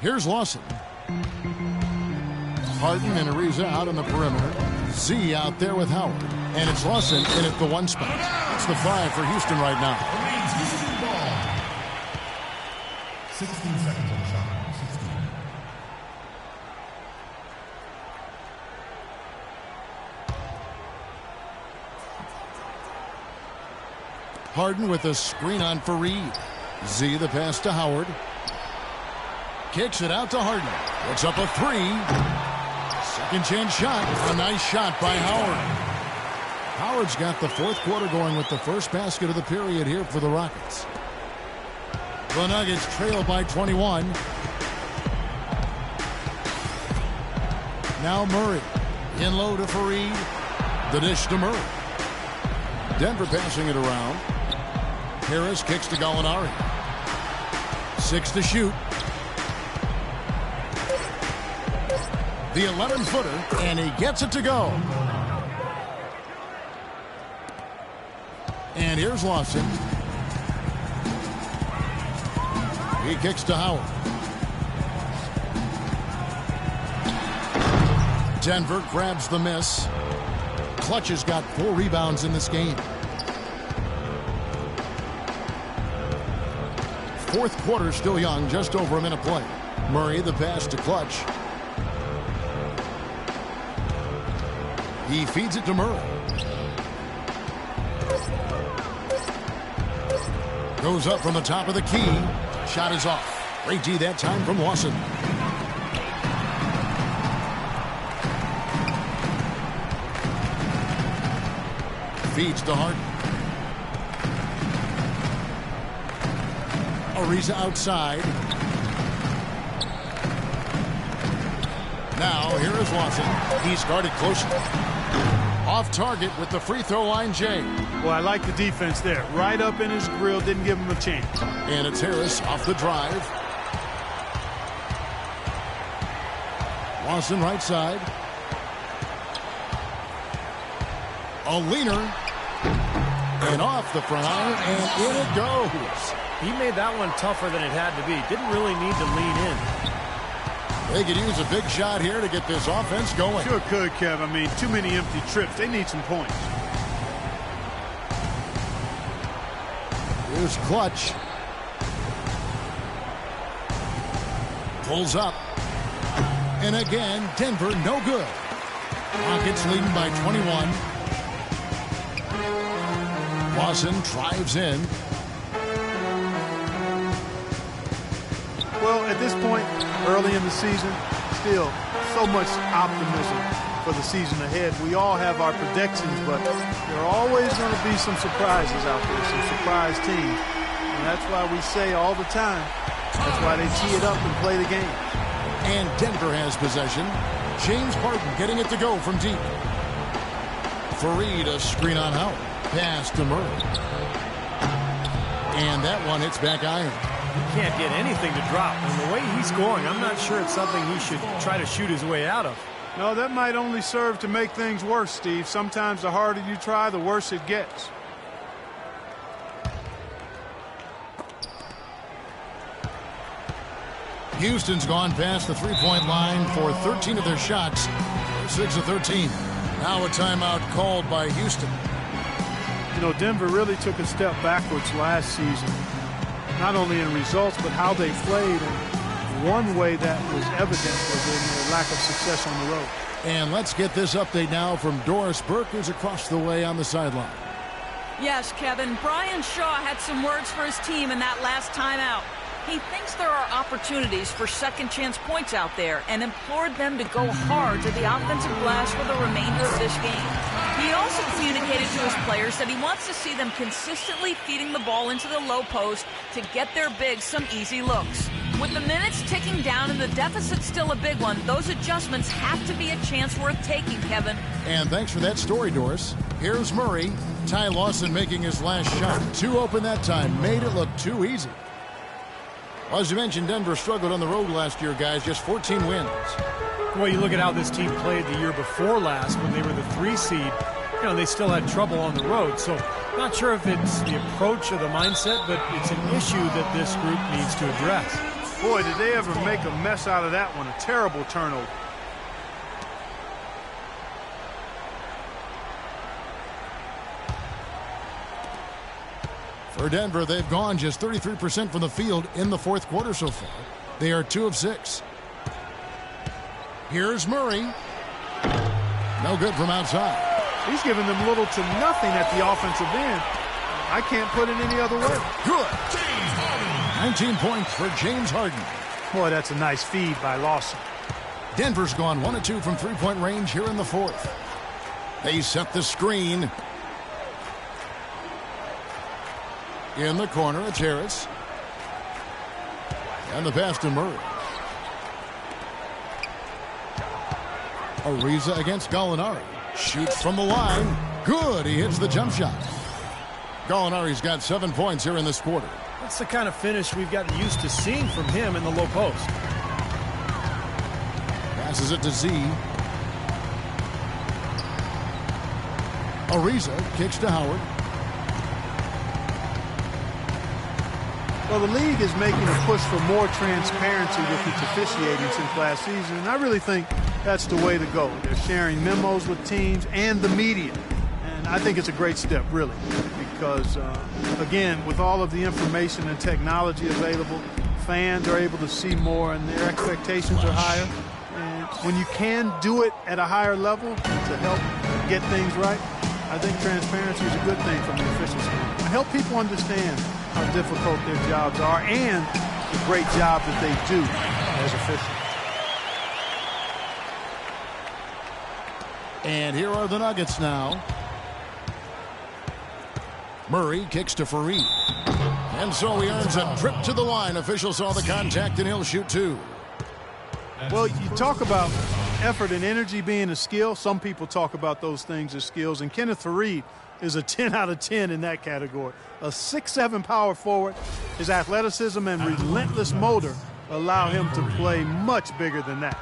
Here's Lawson. Harden and Ariza out on the perimeter. Z out there with Howard. And it's Lawson in at the 1 spot. It's the 5 for Houston right now. 16 seconds on the shot. 16. Harden with a screen on Fareed. Z the pass to Howard. Kicks it out to Harden. Puts up a 3. Second chance shot. A nice shot by Howard. Howard's got the fourth quarter going with the first basket of the period here for the Rockets. The Nuggets trail by 21. Now Murray. In low to Fareed. The dish to Murray. Denver passing it around. Harris kicks to Gallinari. 6 to shoot. The 11-footer, and he gets it to go. And here's Lawson. He kicks to Howard. Denver grabs the miss. Clutch has got 4 rebounds in this game. Fourth quarter still young, just over a minute play. Murray the pass to Clutch. He feeds it to Murray. Goes up from the top of the key. Shot is off. Great D that time from Lawson. Feeds to Harden. Ariza outside. Now here is Lawson. He's guarded closely. Off target with the free throw line, Jay. Well, I like the defense there. Right up in his grill, didn't give him a chance. And it's Harris off the drive. Lawson right side. A leaner. And off the front iron, and in it goes. He made that one tougher than it had to be. Didn't really need to lean in. They could use a big shot here to get this offense going. Sure could, Kev. I mean, too many empty trips. They need some points. Here's Clutch. Pulls up. And again, Denver no good. Rockets leading by 21. Lawson drives in. Well, at this point, early in the season, still so much optimism for the season ahead. We all have our predictions, but there are always going to be some surprises out there, some surprise teams. And that's why we say all the time, that's why they tee it up and play the game. And Denver has possession. James Harden getting it to go from deep. Fareed, a screen on Howard. Pass to Murray. And that one hits back iron. He can't get anything to drop. And the way he's scoring, I'm not sure it's something he should try to shoot his way out of. No, that might only serve to make things worse, Steve. Sometimes the harder you try, the worse it gets. Houston's gone past the three-point line for 13 of their shots. 6 of 13. Now a timeout called by Houston. You know, Denver really took a step backwards last season, not only in results, but how they played. And one way that was evident was in their lack of success on the road. And let's get this update now from Doris Burke, who's across the way on the sideline. Yes, Kevin. Brian Shaw had some words for his team in that last timeout. He thinks there are opportunities for second-chance points out there and implored them to go hard to the offensive glass for the remainder of this game. He also communicated to his players that he wants to see them consistently feeding the ball into the low post to get their bigs some easy looks. With the minutes ticking down and the deficit still a big one, those adjustments have to be a chance worth taking, Kevin. And thanks for that story, Doris. Here's Murray. Ty Lawson making his last shot. 2 open that time. Made it look too easy. Well, as you mentioned, Denver struggled on the road last year, guys. Just 14 wins. Well, you look at how this team played the year before last when they were the 3 seed. You know, they still had trouble on the road. So not sure if it's the approach or the mindset, but it's an issue that this group needs to address. Boy, did they ever make a mess out of that one. A terrible turnover. For Denver, they've gone just 33% from the field in the fourth quarter so far. They are 2 of 6. Here's Murray. No good from outside. He's giving them little to nothing at the offensive end. I can't put it any other way. Good. 19 points for James Harden. Boy, that's a nice feed by Lawson. Denver's gone 1 of 2 from three-point range here in the fourth. They set the screen. In the corner, it's Harris. And the pass to Murray. Ariza against Gallinari. Shoots from the line. Good. He hits the jump shot. Gallinari's got 7 points here in this quarter. That's the kind of finish we've gotten used to seeing from him in the low post. Passes it to Z. Ariza kicks to Howard. Well, the league is making a push for more transparency with its officiating since last season, and I really think that's the way to go. They're sharing memos with teams and the media, and I think it's a great step, really, because, again, with all of the information and technology available, fans are able to see more and their expectations are higher. And when you can do it at a higher level to help get things right, I think transparency is a good thing from the officials. To help people understand how difficult their jobs are and the great job that they do as officials. And here are the Nuggets now. Murray kicks to Fareed. And so he earns a trip to the line. Officials saw the contact, and he'll shoot 2. Well, you talk about effort and energy being a skill. Some people talk about those things as skills. And Kenneth Fareed is a 10 out of 10 in that category. A 6'7" power forward. His athleticism and relentless motor allow him to play much bigger than that.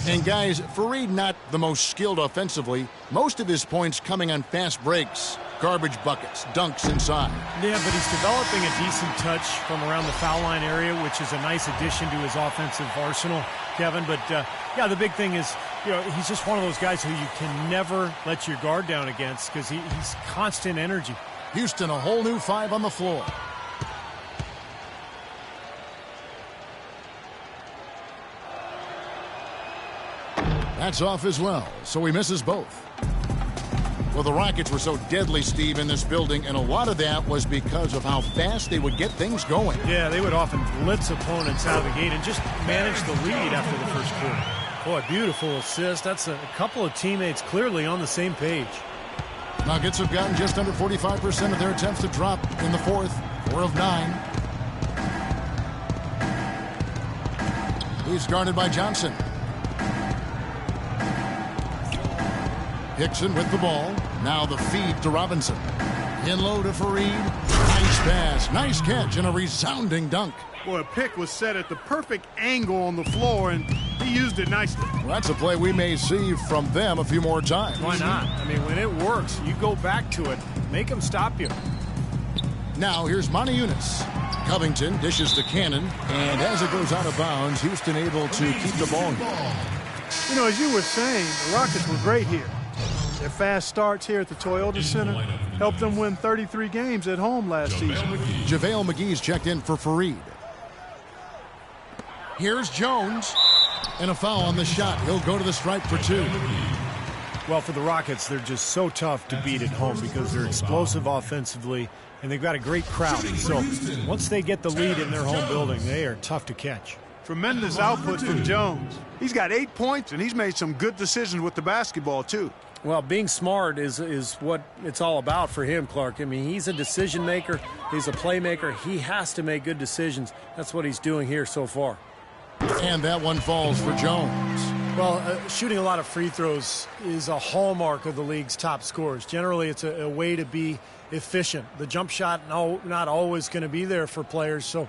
And guys, Fareed not the most skilled offensively. Most of his points coming on fast breaks, garbage buckets, dunks inside. Yeah, but he's developing a decent touch from around the foul line area, which is a nice addition to his offensive arsenal, Kevin. But, yeah, the big thing is, you know, he's just one of those guys who you can never let your guard down against because he's constant energy. Houston, a whole new 5 on the floor. That's off as well, so he misses both. Well, the Rockets were so deadly, Steve, in this building, and a lot of that was because of how fast they would get things going. Yeah, they would often blitz opponents out of the gate and just manage the lead after the first quarter. Boy, beautiful assist. That's a couple of teammates clearly on the same page. Nuggets have gotten just under 45% of their attempts to drop in the fourth. 4 of 9. He's guarded by Johnson. Hickson with the ball. Now the feed to Robinson. In low to Fareed. Nice pass. Nice catch and a resounding dunk. Boy, a pick was set at the perfect angle on the floor, and he used it nicely. Well, that's a play we may see from them a few more times. Why not? I mean, when it works, you go back to it. Make them stop you. Now here's Monty Eunice. Covington dishes to Cannon, and as it goes out of bounds, Houston able to keep the ball. You know, as you were saying, the Rockets were great here. Their fast starts here at the Toyota Center helped them win 33 games at home last season. JaVale McGee's checked in for Fareed. Here's Jones, and a foul on the shot. He'll go to the stripe for 2. Well, for the Rockets, they're just so tough to beat at home because they're explosive offensively, and they've got a great crowd. So once they get the lead in their home building, they are tough to catch. Tremendous output from Jones. He's got 8 points, and he's made some good decisions with the basketball, too. Well, being smart is what it's all about for him, Clark. I mean, he's a decision maker. He's a playmaker. He has to make good decisions. That's what he's doing here so far. And that one falls for Jones. Well, shooting a lot of free throws is a hallmark of the league's top scorers. Generally, it's a way to be efficient. The jump shot, not always going to be there for players. So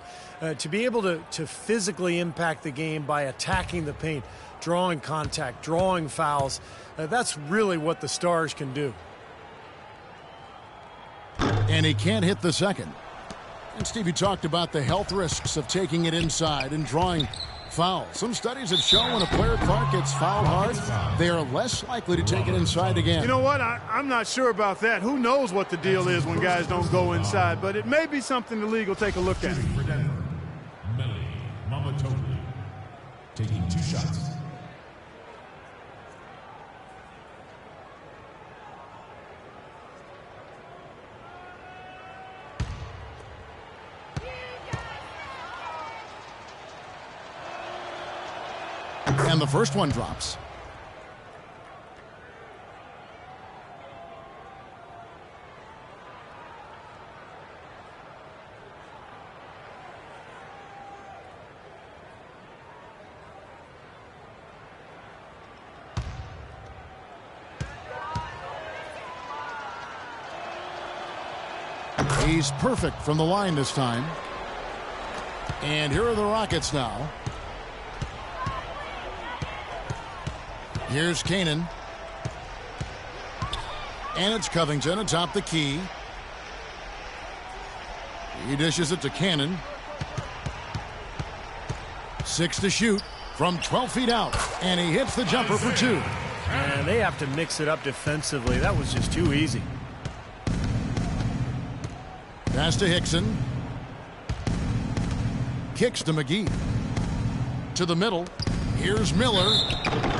to be able to physically impact the game by attacking the paint, drawing contact, drawing fouls, that's really what the Stars can do. And he can't hit the second. And Steve, you talked about the health risks of taking it inside and drawing fouls. Some studies have shown when a player, Clark, gets fouled hard, they are less likely to take it inside again. You know what? I'm not sure about that. Who knows what the deal is when guys don't go inside, but it may be something the league will take a look at. Taking 2 shots. And the first one drops. He's perfect from the line this time. And here are the Rockets now. Here's Canaan. And it's Covington atop the key. He dishes it to Cannon. 6 to shoot from 12 feet out. And he hits the jumper for 2. And they have to mix it up defensively. That was just too easy. Pass to Hickson. Kicks to McGee. To the middle. Here's Miller.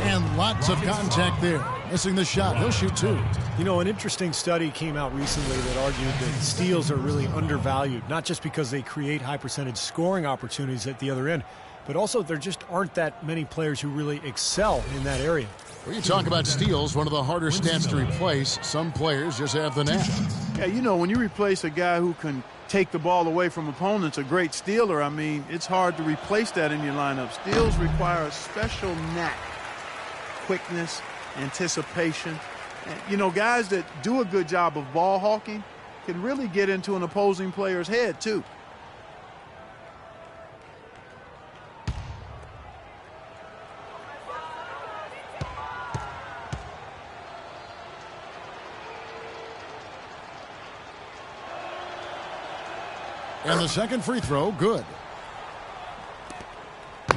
And lots of contact there. Missing the shot. He'll shoot 2. You know, an interesting study came out recently that argued that steals are really undervalued, not just because they create high percentage scoring opportunities at the other end, but also there just aren't that many players who really excel in that area. When you talk about steals, one of the harder stats to replace, some players just have the knack. Yeah, you know, when you replace a guy who can take the ball away from opponents, a great stealer, I mean, it's hard to replace that in your lineup. Steals require a special knack, quickness, anticipation. And, you know, guys that do a good job of ball hawking can really get into an opposing player's head, too. And the second free throw, good.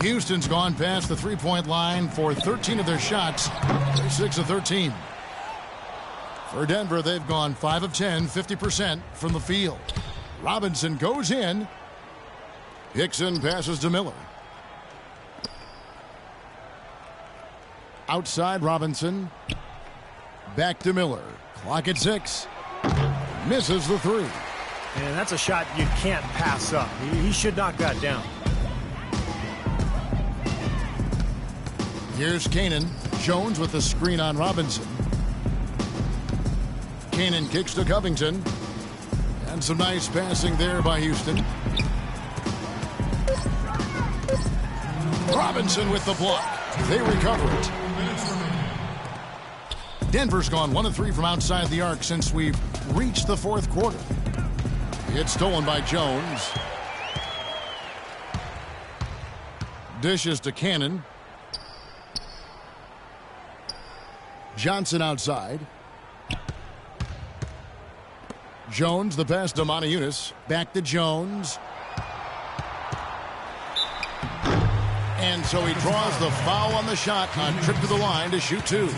Houston's gone past the three-point line for 13 of their shots. They're 6 of 13. For Denver, they've gone 5 of 10, 50% from the field. Robinson goes in. Hickson passes to Miller. Outside Robinson. Back to Miller. Clock at 6. Misses the 3. And that's a shot you can't pass up. He should knock that down. Here's Kanan. Jones with the screen on Robinson. Kanan kicks to Covington. And some nice passing there by Houston. Robinson with the block. They recover it. Denver's gone 1 of 3 from outside the arc since we've reached the 4th quarter. It's stolen by Jones. Dishes to Cannon. Johnson outside. Jones, the pass to Moniunas. Back to Jones. And so he draws the foul on the shot on trip to the line to shoot 2.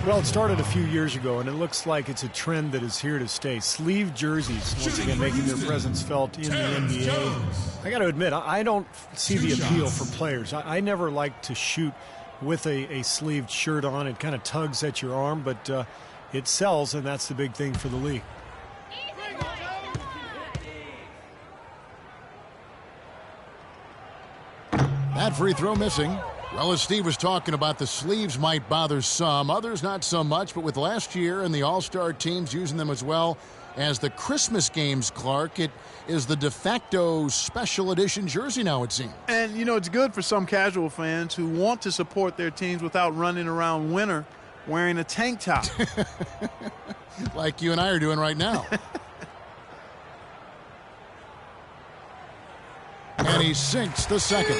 Well, it started a few years ago, and it looks like it's a trend that is here to stay. Sleeve jerseys, once again, making their presence felt in the NBA. I got to admit, I don't see the appeal for players. I never like to shoot with a sleeved shirt on. It kind of tugs at your arm, but it sells, and that's the big thing for the league. That free throw missing. Well, as Steve was talking about, the sleeves might bother some, others not so much, but with last year and the All-Star teams using them as well as the Christmas games, Clark, it is the de facto special edition jersey now, it seems. And, you know, it's good for some casual fans who want to support their teams without running around winter wearing a tank top. Like you and I are doing right now. And he sinks the second.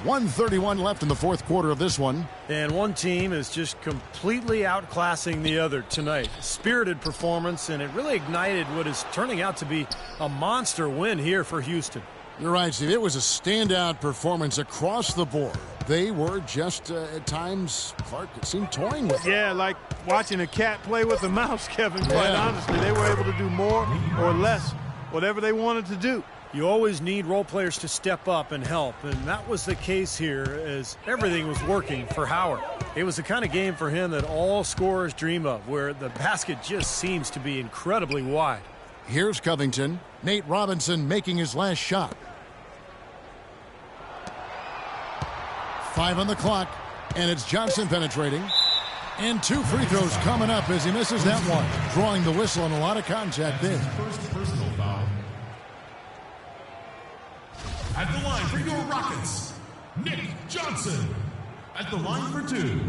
1:31 left in the 4th quarter of this one. And one team is just completely outclassing the other tonight. Spirited performance, and it really ignited what is turning out to be a monster win here for Houston. You're right, Steve. It was a standout performance across the board. They were just, at times, Clark, it seemed toying with it. Yeah, like watching a cat play with a mouse, Kevin, quite honestly. They were able to do more or less, whatever they wanted to do. You always need role players to step up and help, and that was the case here as everything was working for Howard. It was the kind of game for him that all scorers dream of, where the basket just seems to be incredibly wide. Here's Covington. Nate Robinson making his last shot. 5 on the clock, and it's Johnson penetrating. And 2 free throws coming up as he misses that one. Drawing the whistle on a lot of contact there. First personal foul. At the line for your Rockets, Nick Johnson. At the line for 2.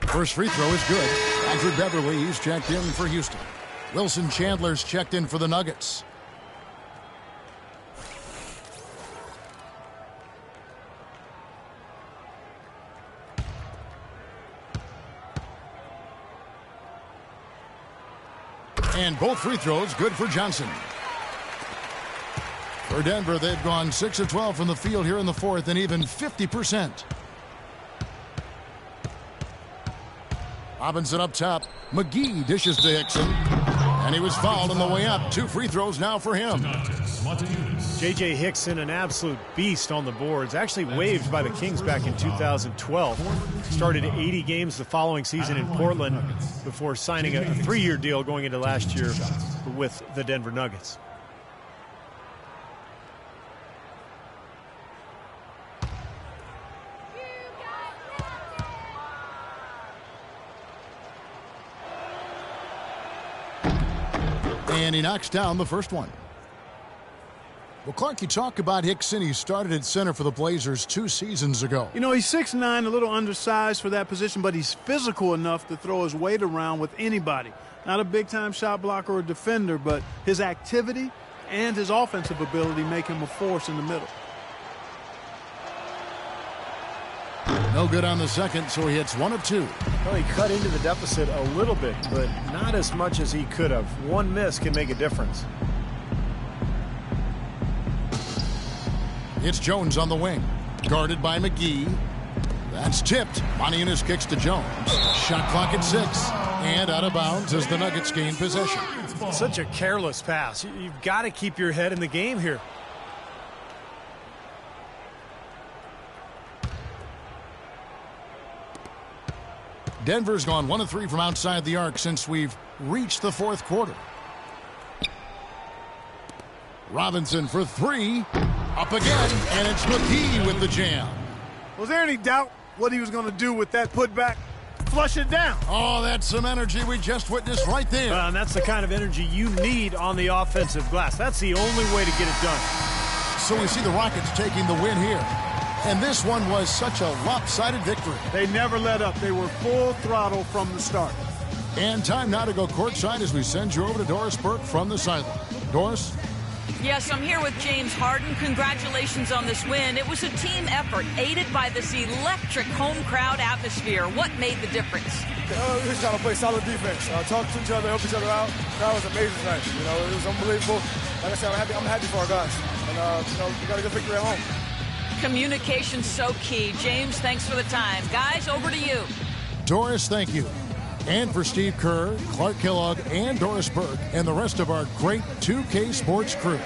First free throw is good. Andrew Beverly, he's checked in for Houston. Wilson Chandler's checked in for the Nuggets. And both free throws good for Johnson. For Denver, they've gone 6 of 12 from the field here in the 4th and even 50%. Robinson up top. McGee dishes to Hickson. And he was fouled on the way up. 2 free throws now for him. J.J. Hickson, an absolute beast on the boards. Actually waived by the Kings back in 2012. Started 80 games the following season in Portland before signing a 3-year deal going into last year with the Denver Nuggets. And he knocks down the first one. Well, Clark, you talk about Hickson. He started at center for the Blazers 2 seasons ago. You know, he's 6'9", a little undersized for that position, but he's physical enough to throw his weight around with anybody. Not a big-time shot blocker or defender, but his activity and his offensive ability make him a force in the middle. No good on the second, so he hits 1 of 2. Well, he cut into the deficit a little bit, but not as much as he could have. One miss can make a difference. It's Jones on the wing. Guarded by McGee. That's tipped. Moniunas kicks to Jones. Shot clock at 6. And out of bounds as the Nuggets gain possession. Such a careless pass. You've got to keep your head in the game here. Denver's gone 1 of 3 from outside the arc since we've reached the fourth quarter. Robinson for 3. Up again, and it's McGee with the jam. Was there any doubt what he was going to do with that putback? Flush it down. Oh, that's some energy we just witnessed right there. And that's the kind of energy you need on the offensive glass. That's the only way to get it done. So we see the Rockets taking the win here. And this one was such a lopsided victory. They never let up. They were full throttle from the start. And time now to go courtside as we send you over to Doris Burke from the sideline. Doris? Yes, I'm here with James Harden. Congratulations on this win. It was a team effort, aided by this electric home crowd atmosphere. What made the difference? We just trying to play solid defense, talk to each other, help each other out. That was amazing tonight. It was unbelievable. Like I said, I'm happy for our guys. And, we got a good victory at home. Communication's so key. James, thanks for the time. Guys, over to you. Doris, thank you. And for Steve Kerr, Clark Kellogg, and Doris Burke, and the rest of our great 2K Sports crew.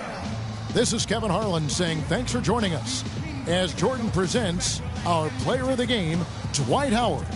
This is Kevin Harlan saying thanks for joining us as Jordan presents our player of the game, Dwight Howard.